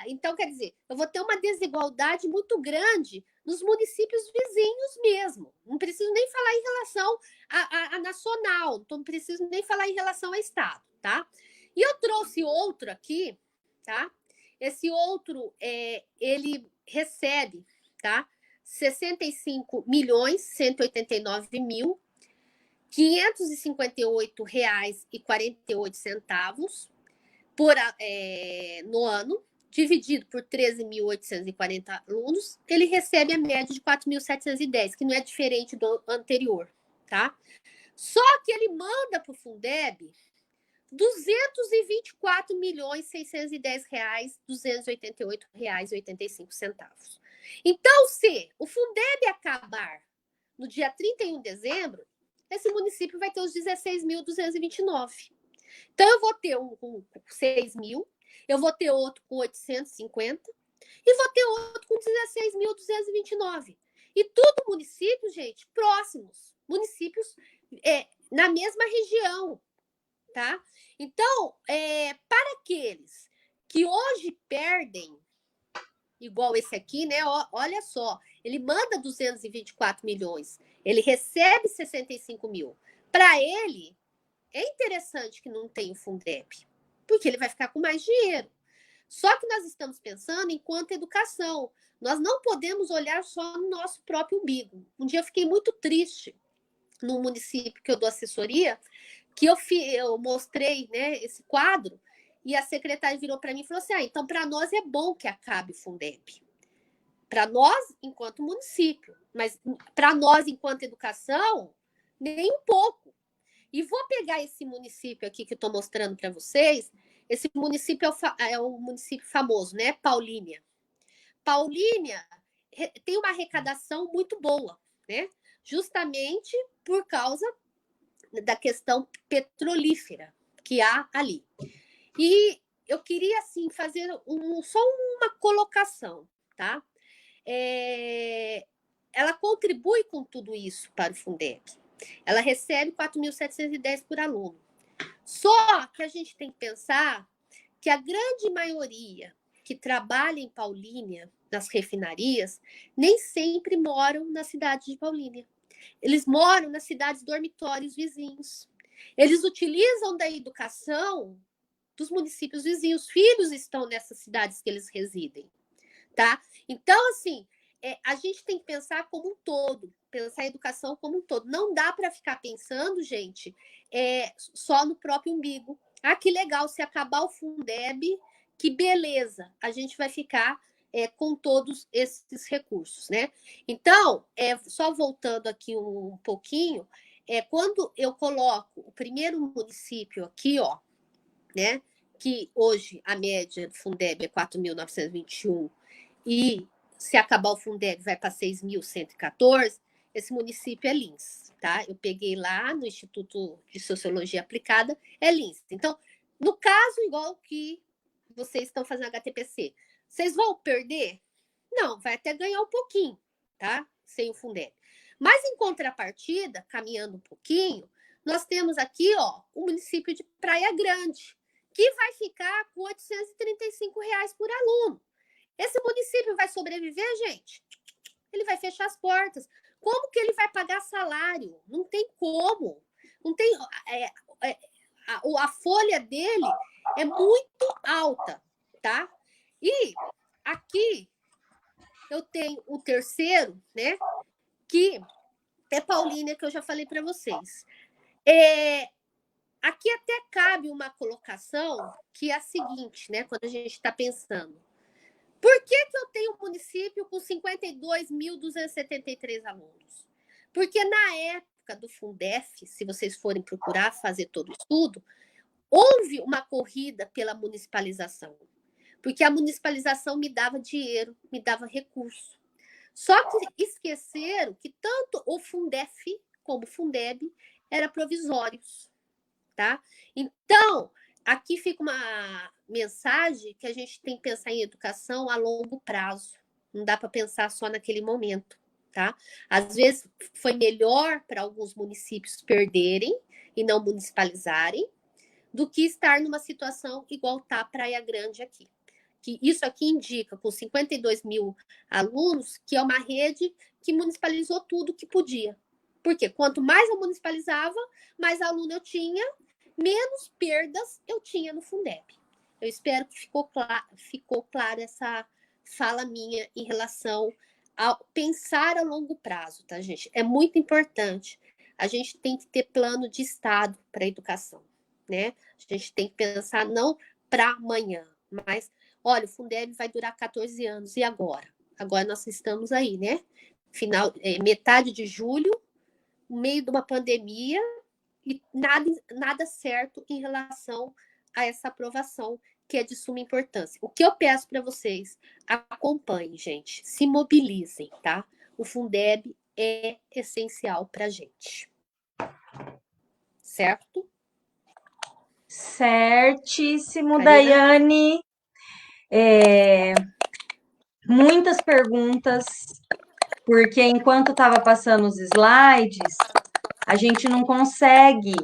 Então, quer dizer, eu vou ter uma desigualdade muito grande nos municípios vizinhos mesmo. Não preciso nem falar em relação a nacional, não preciso nem falar em relação a estado, tá? E eu trouxe outro aqui, tá? Esse outro, ele recebe, tá? 65.159.558,48 no ano, dividido por 13.840 alunos, ele recebe a média de 4.710, que não é diferente do anterior, tá? Só que ele manda para o Fundeb R$ 224.610.288,85. Então, se o Fundeb acabar no dia 31 de dezembro, esse município vai ter os 16.229. Então, eu vou ter um com 6.000, eu vou ter outro com 850 e vou ter outro com 16.229. E tudo municípios, gente, próximos. Municípios na mesma região, tá? Então, para aqueles que hoje perdem, igual esse aqui, né? Olha só, ele manda 224 milhões, ele recebe 65 mil. Para ele, é interessante que não tenha o Fundeb, porque ele vai ficar com mais dinheiro. Só que nós estamos pensando enquanto educação. Nós não podemos olhar só no nosso próprio umbigo. Um dia eu fiquei muito triste no município que eu dou assessoria, que eu mostrei, né, esse quadro, e a secretária virou para mim e falou assim: então para nós é bom que acabe o Fundeb. para nós, enquanto município, mas para nós, enquanto educação, nem um pouco. E vou pegar esse município aqui que eu estou mostrando para vocês. Esse município é um município famoso, né? Paulínia. Paulínia tem uma arrecadação muito boa, né? Justamente por causa da questão petrolífera que há ali. E eu queria, assim, fazer só uma colocação, tá? Ela contribui com tudo isso para o Fundeb. Ela recebe 4.710 por aluno. Só que a gente tem que pensar que a grande maioria que trabalha em Paulínia, nas refinarias, nem sempre moram na cidade de Paulínia. Eles moram nas cidades dormitórios vizinhos. Eles utilizam da educação dos municípios vizinhos. Filhos estão nessas cidades que eles residem, tá? Então, assim, a gente tem que pensar como um todo, pensar a educação como um todo. Não dá para ficar pensando, gente, só no próprio umbigo. Ah, que legal, se acabar o Fundeb, que beleza, a gente vai ficar com todos esses recursos, né? Então, só voltando aqui um pouquinho, quando eu coloco o primeiro município aqui, ó, né? Que hoje a média do Fundeb é 4.921 e se acabar o Fundeb vai para 6.114, esse município é Lins, tá? Eu peguei lá no Instituto de Sociologia Aplicada, é Lins. Então, no caso, igual que vocês estão fazendo HTPC, vocês vão perder? Não, vai até ganhar um pouquinho, tá? Sem o Fundeb. Mas em contrapartida, caminhando um pouquinho, nós temos aqui, ó, o município de Praia Grande, que vai ficar com R$ 835 por aluno. Esse município vai sobreviver, gente? Ele vai fechar as portas. Como que ele vai pagar salário? Não tem como. Não tem. A folha dele é muito alta, tá? E aqui eu tenho o terceiro, né? Que é Paulínia, que eu já falei para vocês. Aqui até cabe uma colocação que é a seguinte, né? Quando a gente está pensando. Por que eu tenho um município com 52.273 alunos? Porque na época do Fundef, se vocês forem procurar fazer todo o estudo, houve uma corrida pela municipalização. Porque a municipalização me dava dinheiro, me dava recurso. Só que esqueceram que tanto o Fundef como o Fundeb eram provisórios, tá? Então, aqui fica uma mensagem que a gente tem que pensar em educação a longo prazo. Não dá para pensar só naquele momento, tá? Às vezes foi melhor para alguns municípios perderem e não municipalizarem do que estar numa situação igual tá Praia Grande aqui. Que isso aqui indica, com 52 mil alunos, que é uma rede que municipalizou tudo que podia. Porque quanto mais eu municipalizava, mais aluno eu tinha, menos perdas eu tinha no Fundeb. Eu espero que ficou clara essa fala minha em relação a pensar a longo prazo, tá, gente? É muito importante. A gente tem que ter plano de Estado para a educação, né? A gente tem que pensar não para amanhã, mas, olha, o Fundeb vai durar 14 anos, e agora? Agora nós estamos aí, né? Metade de julho, no meio de uma pandemia, e nada certo em relação a essa aprovação, que é de suma importância. O que eu peço para vocês, acompanhem, gente, se mobilizem, tá? O Fundeb é essencial para a gente. Certo? Certíssimo, Karina? Daiane. Muitas perguntas, porque enquanto estava passando os slides, a gente não consegue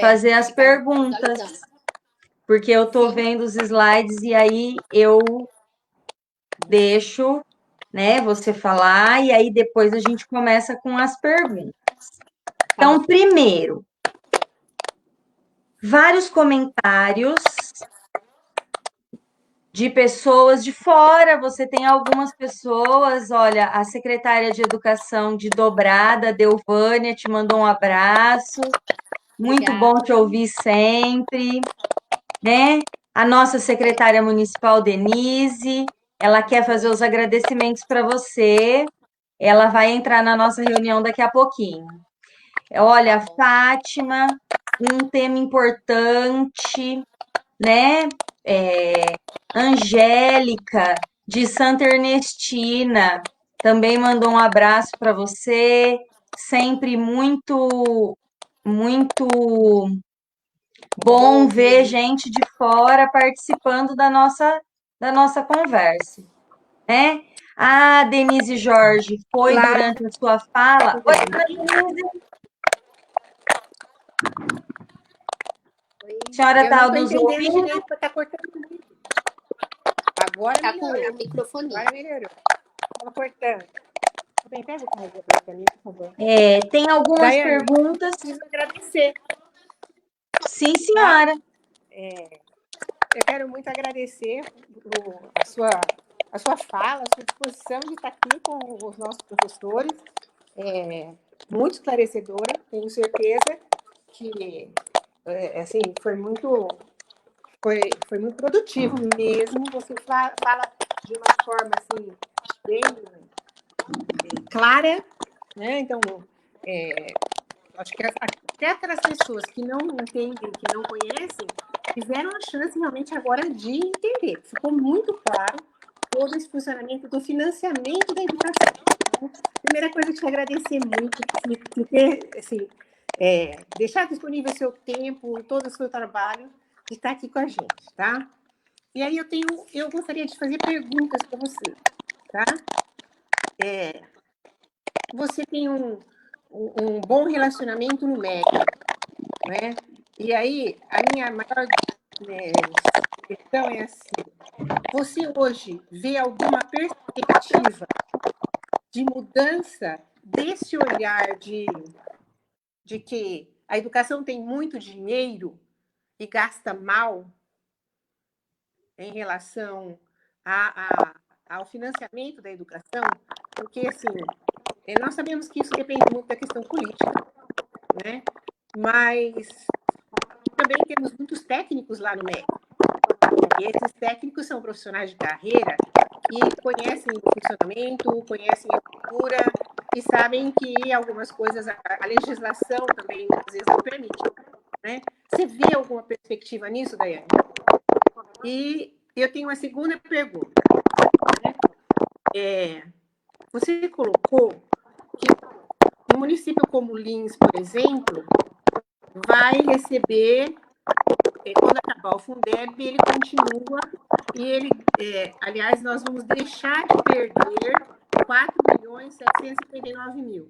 fazer as perguntas, porque eu estou vendo os slides e aí eu deixo, né, você falar, e aí depois a gente começa com as perguntas. Então, primeiro, vários comentários de pessoas de fora. Você tem algumas pessoas, olha, a secretária de Educação de Dobrada, Delvânia, te mandou um abraço. Muito Obrigada. bom te ouvir sempre, né? A nossa secretária municipal, Denise, ela quer fazer os agradecimentos para você. Ela vai entrar na nossa reunião daqui a pouquinho. Olha, Fátima, um tema importante, né? Angélica, de Santa Ernestina, também mandou um abraço para você. Sempre muito bom ver gente de fora participando da nossa conversa, né? Ah, Denise Jorge, foi Claro. durante a sua fala. Oi, dona Denise. A senhora está nos ouvindo? Está cortando muito. Agora Tá com melhorou. o microfone. Agora melhorou. Estava cortando. Bem, pega o carregador para mim, por favor. Tem algumas Daiane, perguntas. preciso agradecer. Sim, senhora. Eu quero muito agradecer a sua fala, a sua disposição de estar aqui com os nossos professores. Muito esclarecedora, tenho certeza que assim, foi muito produtivo mesmo. Você fala de uma forma assim, bem clara, né? Então, acho que até aquelas pessoas que não entendem, que não conhecem, tiveram a chance realmente agora de entender. Ficou muito claro todo esse funcionamento do financiamento da educação. Então, primeira coisa, te agradecer muito por ter, assim, deixar disponível seu tempo, todo o seu trabalho, de estar aqui com a gente, tá? E aí eu gostaria de fazer perguntas para você, tá? Você tem um bom relacionamento no MEC, né? E aí, a minha maior questão é assim, você hoje vê alguma perspectiva de mudança desse olhar de que a educação tem muito dinheiro e gasta mal em relação ao financiamento da educação? Porque, assim, nós sabemos que isso depende muito da questão política, né? Mas também temos muitos técnicos lá no MEC. E esses técnicos são profissionais de carreira que conhecem o funcionamento, conhecem a estrutura e sabem que algumas coisas, a legislação também, às vezes, não permite, né? Você vê alguma perspectiva nisso, Daiane? E eu tenho uma segunda pergunta, né? Você colocou que um município como Lins, por exemplo, vai receber, quando acabar o Fundeb, ele continua, e ele, aliás, nós vamos deixar de perder 4.759.000.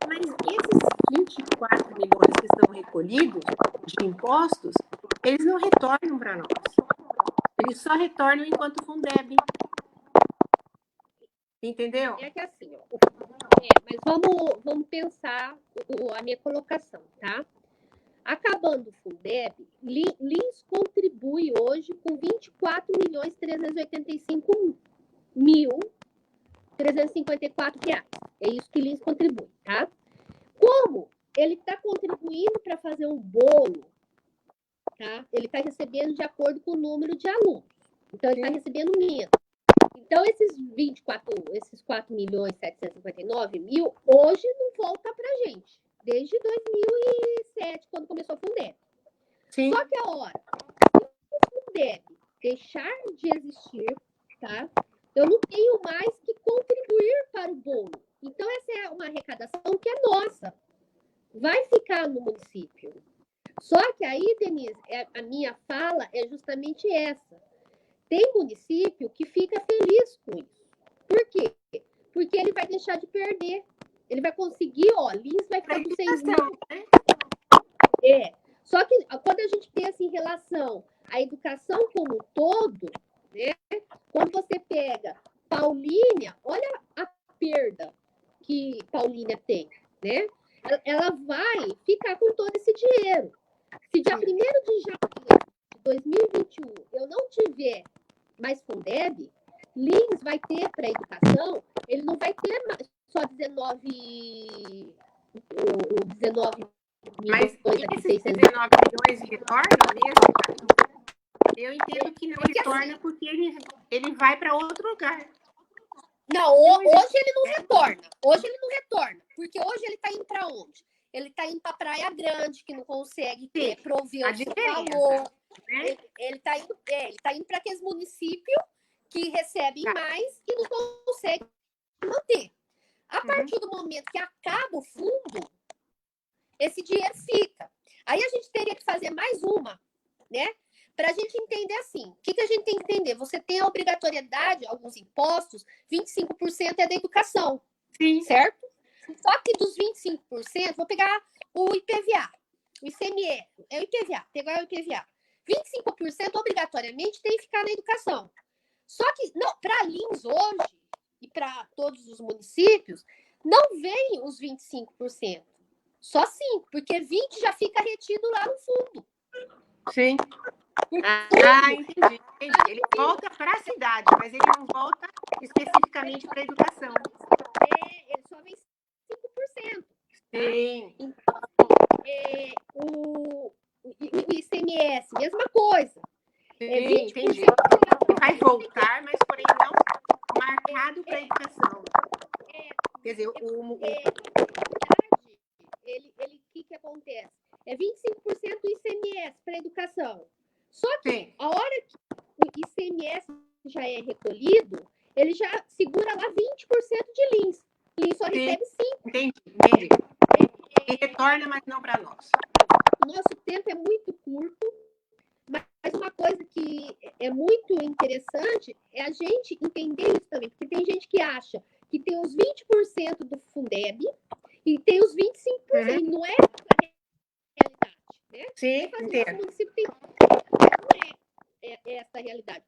Mas esses 24 milhões que estão recolhidos de impostos, eles não retornam para nós. Eles só retornam enquanto Fundeb. Entendeu? É que assim, mas vamos pensar a minha colocação, tá? Acabando o Fundeb, Lins contribui hoje com 24.385.354 reais. É isso que Lins contribui, tá? Como ele está contribuindo para fazer um bolo, tá? Ele está recebendo de acordo com o número de alunos. Então, ele está recebendo menos. Então, esses 4.759.000, hoje não volta para a gente. Desde 2007, quando começou o Fundeb. Sim. Só que a hora que o Fundeb deixar de existir, tá? Eu não tenho mais que contribuir para o bolo. Então, essa é uma arrecadação que é nossa. Vai ficar no município. Só que aí, Denise, a minha fala é justamente essa. Tem município que fica feliz com isso. Por quê? Porque ele vai deixar de perder. Ele vai conseguir, Lins vai ficar com 6 mil. Só que quando a gente pensa em relação à educação como um todo, né? Quando você pega Paulínia, olha a perda que Paulínia tem, né? Ela vai ficar com todo esse dinheiro. Se dia 1º de janeiro de 2021 eu não tiver mais Fundeb, Lins vai ter para a educação, ele não vai ter só 19 Mas milhões esses 19 milhões retornam mesmo? Eu entendo que não Porque, retorna porque ele vai para outro lugar. Não, hoje ele não retorna. Hoje ele não retorna. Porque hoje ele está indo para onde? Ele está indo para Praia Grande, que não consegue prover o seu valor. Né? Ele está indo para aqueles municípios que recebem mais e não conseguem manter. A partir do momento que acaba o fundo, esse dinheiro fica. Aí a gente teria que fazer mais uma, né? Para a gente entender assim, o que a gente tem que entender? Você tem a obrigatoriedade, alguns impostos, 25% é da educação, Sim. certo? Só que dos 25%, vou pegar o IPVA, o ICMS, é o IPVA, pegar o IPVA. 25% obrigatoriamente tem que ficar na educação. Só que, para Lins hoje, e para todos os municípios, não vem os 25%. Só 5%, porque 20% já fica retido lá no fundo. Sim. Entendi. Ele volta para a cidade, mas ele não volta especificamente para a educação. Ele só vem 5%. Sim. O ICMS, mesma coisa. Sim, entendi. Vai voltar, mas porém não marcado para a educação. Quer dizer, o que acontece? É 25% do ICMS para a educação. Só que a hora que o ICMS já é recolhido, ele já segura lá 20% de Lins. Lins só recebe 5%. Entendi. E retorna, mas não para nós. O nosso tempo é muito curto, mas uma coisa que é muito interessante é a gente entender isso também, porque tem gente que acha que tem os 20% do Fundeb e tem os 25%, não é a realidade, né? Sim, entendo. O município tem... Não é essa a realidade.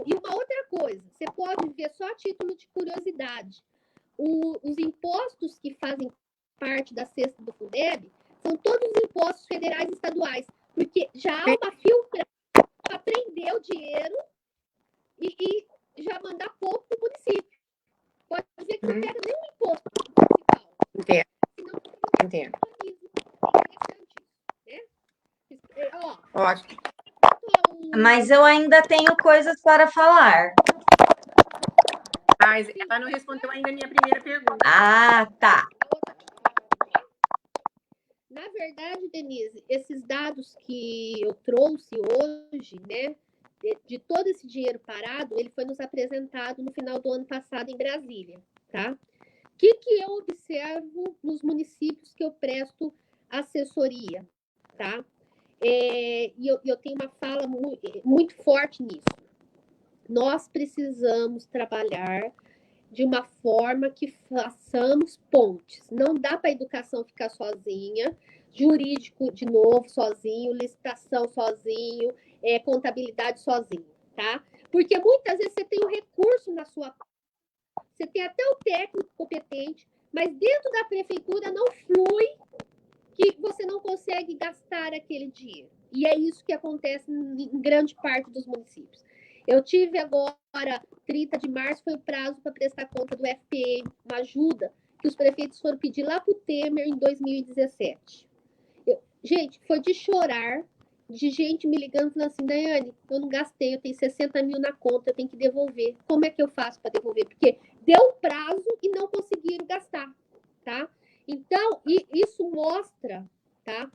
E uma outra coisa, você pode ver só a título de curiosidade, os impostos que fazem parte da cesta do Fundeb são todos os impostos federais e estaduais, porque já há uma filtragem para prender o dinheiro e já mandar pouco para o município. Pode ver que não pega nenhum imposto municipal. Entendo. Ótimo. Mas eu ainda tenho coisas para falar. Mas ela não respondeu ainda a minha primeira pergunta. Ah, tá. Na verdade, Denise, esses dados que eu trouxe hoje, né, de todo esse dinheiro parado, ele foi nos apresentado no final do ano passado em Brasília, tá? O que eu observo nos municípios que eu presto assessoria, tá? E eu tenho uma fala muito forte nisso. Nós precisamos trabalhar de uma forma que façamos pontes. Não dá para a educação ficar sozinha, jurídico, de novo, sozinho, licitação sozinho, contabilidade sozinho, tá? Porque muitas vezes você tem um recurso na sua... Você tem até o técnico competente, mas dentro da prefeitura não flui que você não consegue gastar aquele dinheiro. E é isso que acontece em grande parte dos municípios. Eu tive agora, 30 de março, foi o prazo para prestar conta do FPM, uma ajuda que os prefeitos foram pedir lá para o Temer em 2017. Gente, foi de chorar, de gente me ligando, falando assim, Daiane, eu não gastei, eu tenho 60 mil na conta, eu tenho que devolver. Como é que eu faço para devolver? Porque deu prazo e não conseguiram gastar, tá? Então, isso mostra, tá?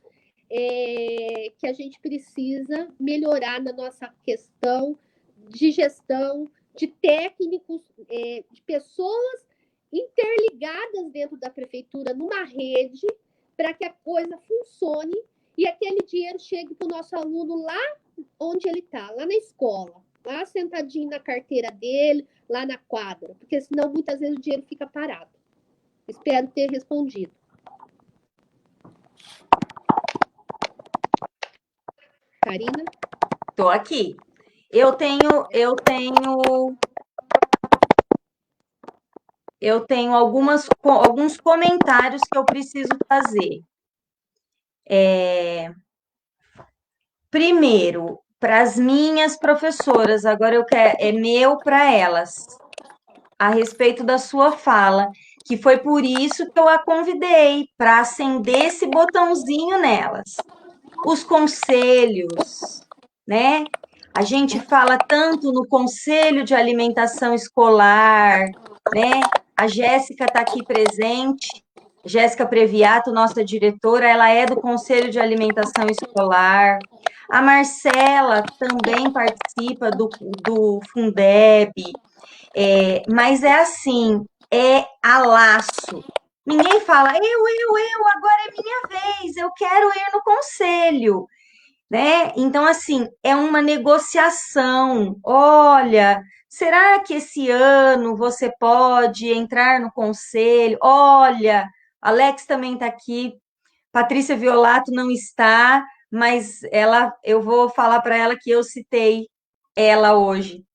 Que a gente precisa melhorar na nossa questão de gestão, de técnicos, de pessoas interligadas dentro da prefeitura numa rede para que a coisa funcione e aquele dinheiro chegue para o nosso aluno lá onde ele está, lá na escola, lá sentadinho na carteira dele, lá na quadra, porque senão muitas vezes o dinheiro fica parado. Espero ter respondido. Karina? Estou aqui. Eu tenho alguns comentários que eu preciso fazer. Primeiro, para as minhas professoras, agora é meu para elas, a respeito da sua fala, que foi por isso que eu a convidei, para acender esse botãozinho nelas. Os conselhos, né? A gente fala tanto no Conselho de Alimentação Escolar, né? A Jéssica está aqui presente, Jéssica Previato, nossa diretora, ela é do Conselho de Alimentação Escolar. A Marcela também participa do Fundeb, mas é assim, é a laço. Ninguém fala, agora é minha vez, eu quero ir no conselho, né? Então, assim, é uma negociação. Olha, será que esse ano você pode entrar no conselho? Olha, Alex também está aqui, Patrícia Violato não está, mas eu vou falar para ela que eu citei ela hoje.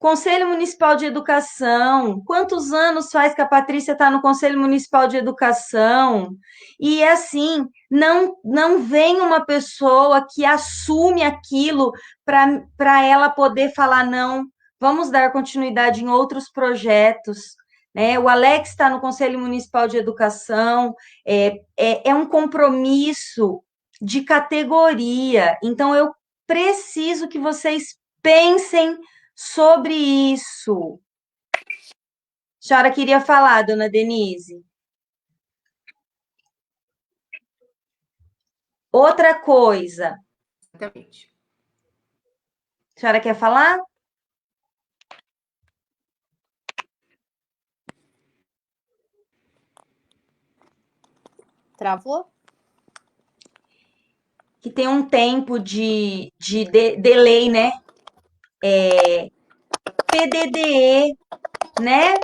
Conselho Municipal de Educação. Quantos anos faz que a Patrícia está no Conselho Municipal de Educação? E assim, não vem uma pessoa que assume aquilo para ela poder falar, não, vamos dar continuidade em outros projetos. Né? O Alex está no Conselho Municipal de Educação, é um compromisso de categoria. Então, eu preciso que vocês pensem sobre isso. A senhora queria falar, dona Denise? Outra coisa. Exatamente. A senhora quer falar? Travou? Que tem um tempo de delay, né? PDDE, né?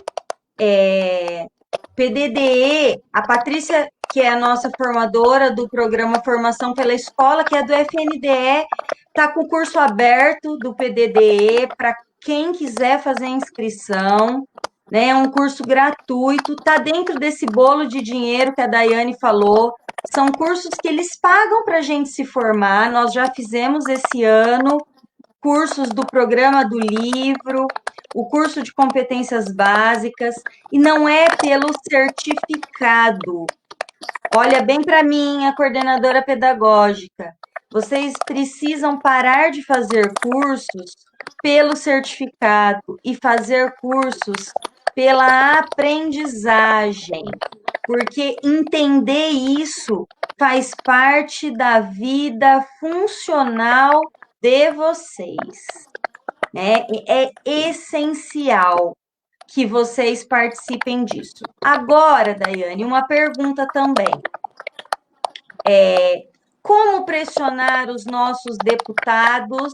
PDDE, a Patrícia, que é a nossa formadora do programa Formação pela Escola, que é do FNDE, está com o curso aberto do PDDE para quem quiser fazer a inscrição, né? É um curso gratuito, está dentro desse bolo de dinheiro que a Daiane falou. São cursos que eles pagam para a gente se formar. Nós já fizemos esse ano cursos do programa do livro, o curso de competências básicas, e não é pelo certificado. Olha bem para mim, a coordenadora pedagógica. Vocês precisam parar de fazer cursos pelo certificado e fazer cursos pela aprendizagem, porque entender isso faz parte da vida funcional de vocês, né? É essencial que vocês participem disso. Agora, Daiane, uma pergunta também. Como pressionar os nossos deputados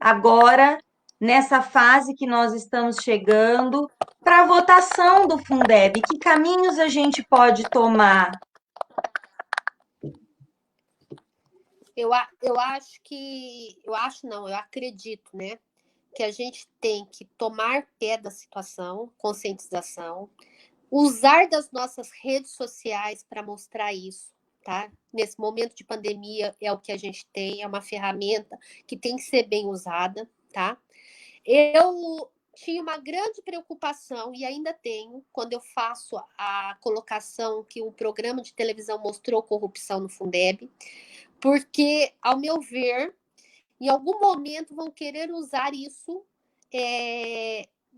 agora, nessa fase que nós estamos chegando, para a votação do Fundeb? Que caminhos a gente pode tomar? Eu acho que. Eu acho não, eu acredito, né? Que a gente tem que tomar pé da situação, conscientização, usar das nossas redes sociais para mostrar isso, tá? Nesse momento de pandemia é o que a gente tem, é uma ferramenta que tem que ser bem usada, tá? Eu tinha uma grande preocupação, e ainda tenho, quando eu faço a colocação que o programa de televisão mostrou corrupção no Fundeb, porque, ao meu ver, em algum momento vão querer usar isso,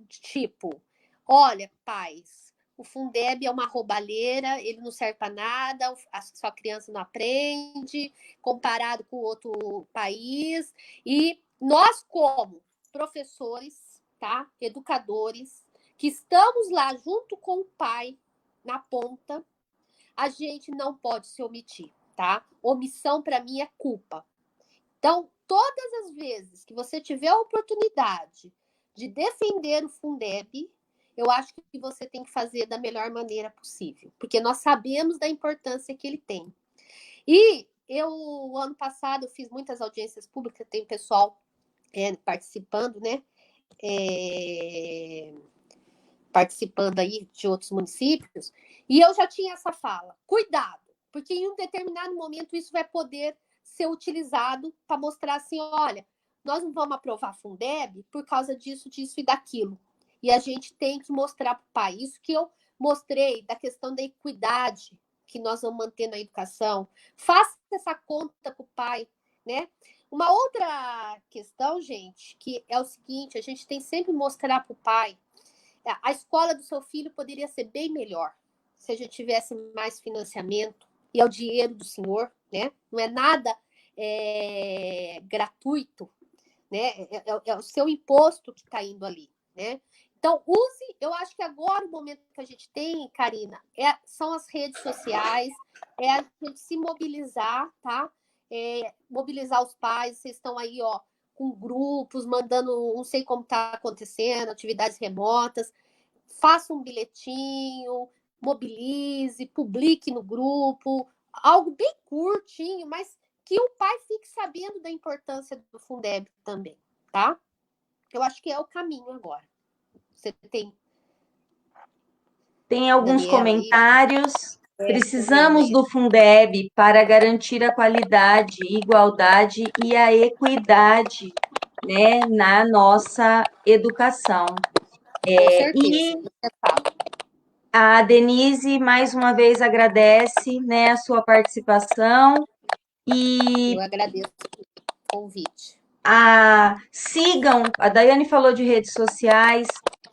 tipo, olha, pais, o Fundeb é uma roubalheira, ele não serve para nada, a sua criança não aprende, comparado com outro país, e nós, como professores, tá? Educadores, que estamos lá junto com o pai na ponta, a gente não pode se omitir, tá? Omissão para mim é culpa. Então, todas as vezes que você tiver a oportunidade de defender o Fundeb, eu acho que você tem que fazer da melhor maneira possível, porque nós sabemos da importância que ele tem. E eu, ano passado, fiz muitas audiências públicas, tem pessoal participando, né? Participando aí de outros municípios, e eu já tinha essa fala, cuidado, porque em um determinado momento isso vai poder ser utilizado para mostrar assim, olha, nós não vamos aprovar a Fundeb por causa disso, disso e daquilo. E a gente tem que mostrar para o pai. Isso que eu mostrei da questão da equidade que nós vamos manter na educação. Faça essa conta para o pai, né? Uma outra questão, gente, que é o seguinte, a gente tem sempre que mostrar para o pai, a escola do seu filho poderia ser bem melhor se a gente tivesse mais financiamento, e é o dinheiro do senhor, né? Não é nada gratuito, né? É o seu imposto que está indo ali, né? Então, eu acho que agora o momento que a gente tem, Karina, são as redes sociais, é a gente se mobilizar, tá? Mobilizar os pais, vocês estão aí, ó, com grupos, mandando, não sei como está acontecendo, atividades remotas, faça um bilhetinho, mobilize, publique no grupo, algo bem curtinho, mas que o pai fique sabendo da importância do Fundeb também, tá? Eu acho que é o caminho agora. Você tem alguns Daniela aí? comentários. Tô vendo Precisamos aí. do Fundeb para garantir a qualidade, igualdade e a equidade, né, na nossa educação. Com certeza. E a Denise, mais uma vez, agradece, né, a sua participação Eu e agradeço o convite. sigam, a Daiane falou de redes sociais,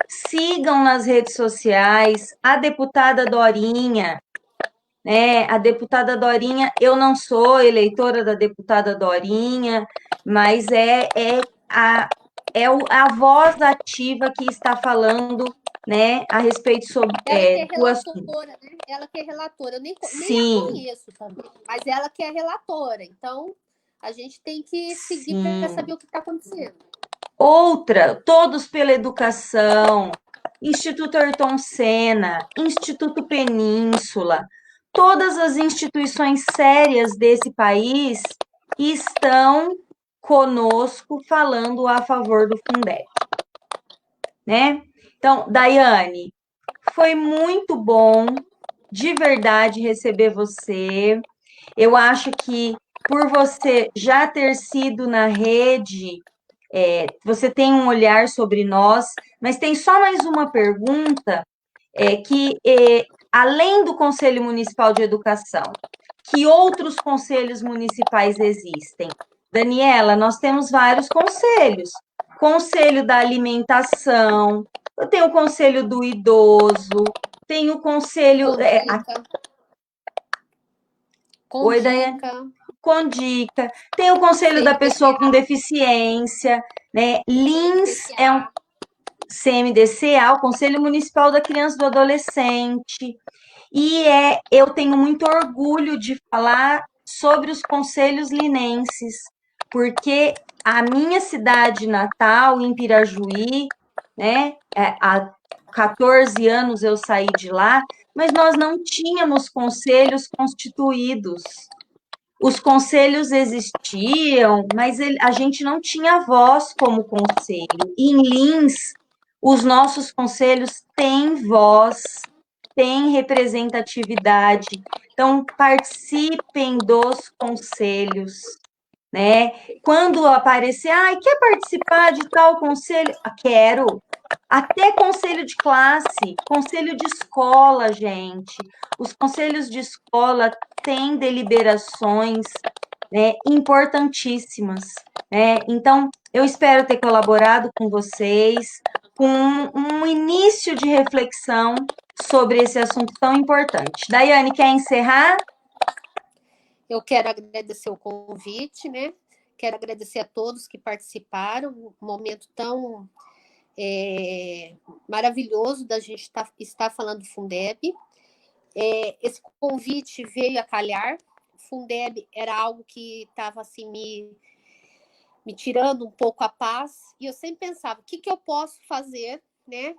sigam nas redes sociais a deputada Dorinha, né? A deputada Dorinha, eu não sou eleitora da deputada Dorinha, mas a voz ativa que está falando, né, a respeito Ela que é do assunto. relatora, né? Ela que é relatora. Eu nem a Sim, conheço também, mas ela que é relatora. Então, a gente tem que seguir para sim. saber o que está acontecendo. Outra, Todos pela Educação, Instituto Ayrton Senna, Instituto Península, todas as instituições sérias desse país estão conosco falando a favor do Fundeb, né? Então, Daiane, foi muito bom, de verdade, receber você. Eu acho que por você já ter sido na rede, você tem um olhar sobre nós, mas tem só mais uma pergunta, além do Conselho Municipal de Educação, que outros conselhos municipais existem? Daniela, nós temos vários conselhos. Conselho da Alimentação, eu tenho o Conselho do Idoso, tenho o Conselho... Oi, Daiane. Condica. Condica, tem o Conselho da Pessoa com Deficiência, né? Lins é um CMDCA, o Conselho Municipal da Criança e do Adolescente. E eu tenho muito orgulho de falar sobre os conselhos linenses, porque a minha cidade natal, em Pirajuí, né? Há 14 anos eu saí de lá, mas nós não tínhamos conselhos constituídos. Os conselhos existiam, mas a gente não tinha voz como conselho. Em Lins, os nossos conselhos têm voz, têm representatividade. Então, participem dos conselhos, né? Quando aparecer, quer participar de tal conselho? Quero. Até conselho de classe, conselho de escola, gente. Os conselhos de escola têm deliberações, né, importantíssimas, né? Então, eu espero ter colaborado com vocês, com um início de reflexão sobre esse assunto tão importante. Daiane, quer encerrar? Eu quero agradecer o convite, né? Quero agradecer a todos que participaram, um momento tão maravilhoso da gente estar falando do Fundeb. Esse convite veio a calhar. Fundeb era algo que estava assim me tirando um pouco a paz, e eu sempre pensava, o que eu posso fazer, né?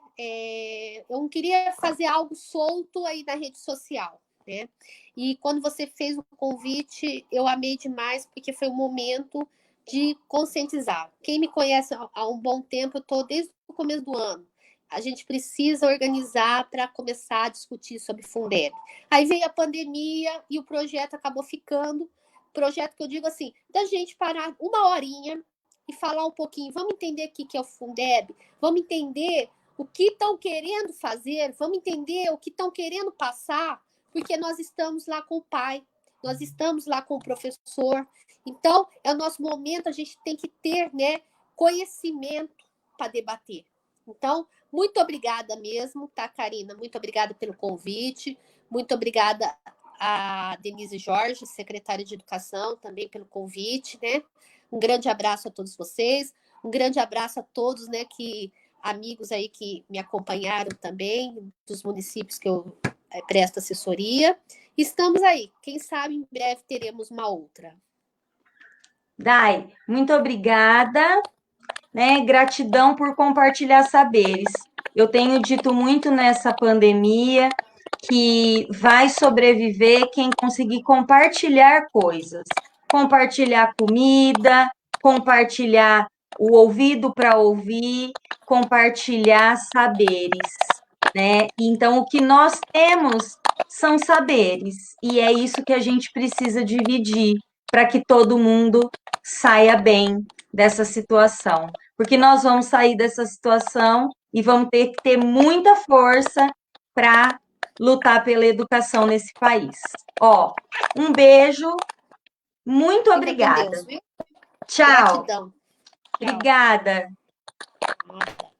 Eu não queria fazer algo solto aí na rede social, né? E quando você fez o convite, eu amei demais, porque foi um momento de conscientizar. Quem me conhece há um bom tempo, eu estou desde o começo do ano. A gente precisa organizar para começar a discutir sobre Fundeb. Aí veio a pandemia e o projeto acabou ficando. Projeto que eu digo assim, da gente parar uma horinha e falar um pouquinho, vamos entender o que é o Fundeb, vamos entender o que estão querendo fazer, vamos entender o que estão querendo passar, porque nós estamos lá com o pai, nós estamos lá com o professor, Então, é o nosso momento, a gente tem que ter, né, conhecimento para debater. Então, muito obrigada mesmo, tá, Karina? Muito obrigada pelo convite. Muito obrigada a Denise Jorge, secretária de Educação, também pelo convite, né? Um grande abraço a todos vocês. Um grande abraço a todos, né, amigos aí que me acompanharam também, dos municípios que eu presto assessoria. Estamos aí. Quem sabe em breve teremos uma outra. Dai, muito obrigada, né? Gratidão por compartilhar saberes. Eu tenho dito muito nessa pandemia que vai sobreviver quem conseguir compartilhar coisas, compartilhar comida, compartilhar o ouvido para ouvir, compartilhar saberes, né? Então, o que nós temos são saberes, e é isso que a gente precisa dividir para que todo mundo saia bem dessa situação. Porque nós vamos sair dessa situação e vamos ter que ter muita força para lutar pela educação nesse país. Ó, um beijo, muito Fica obrigada. com Deus, viu? Tchau. Gratidão. Obrigada. Tchau.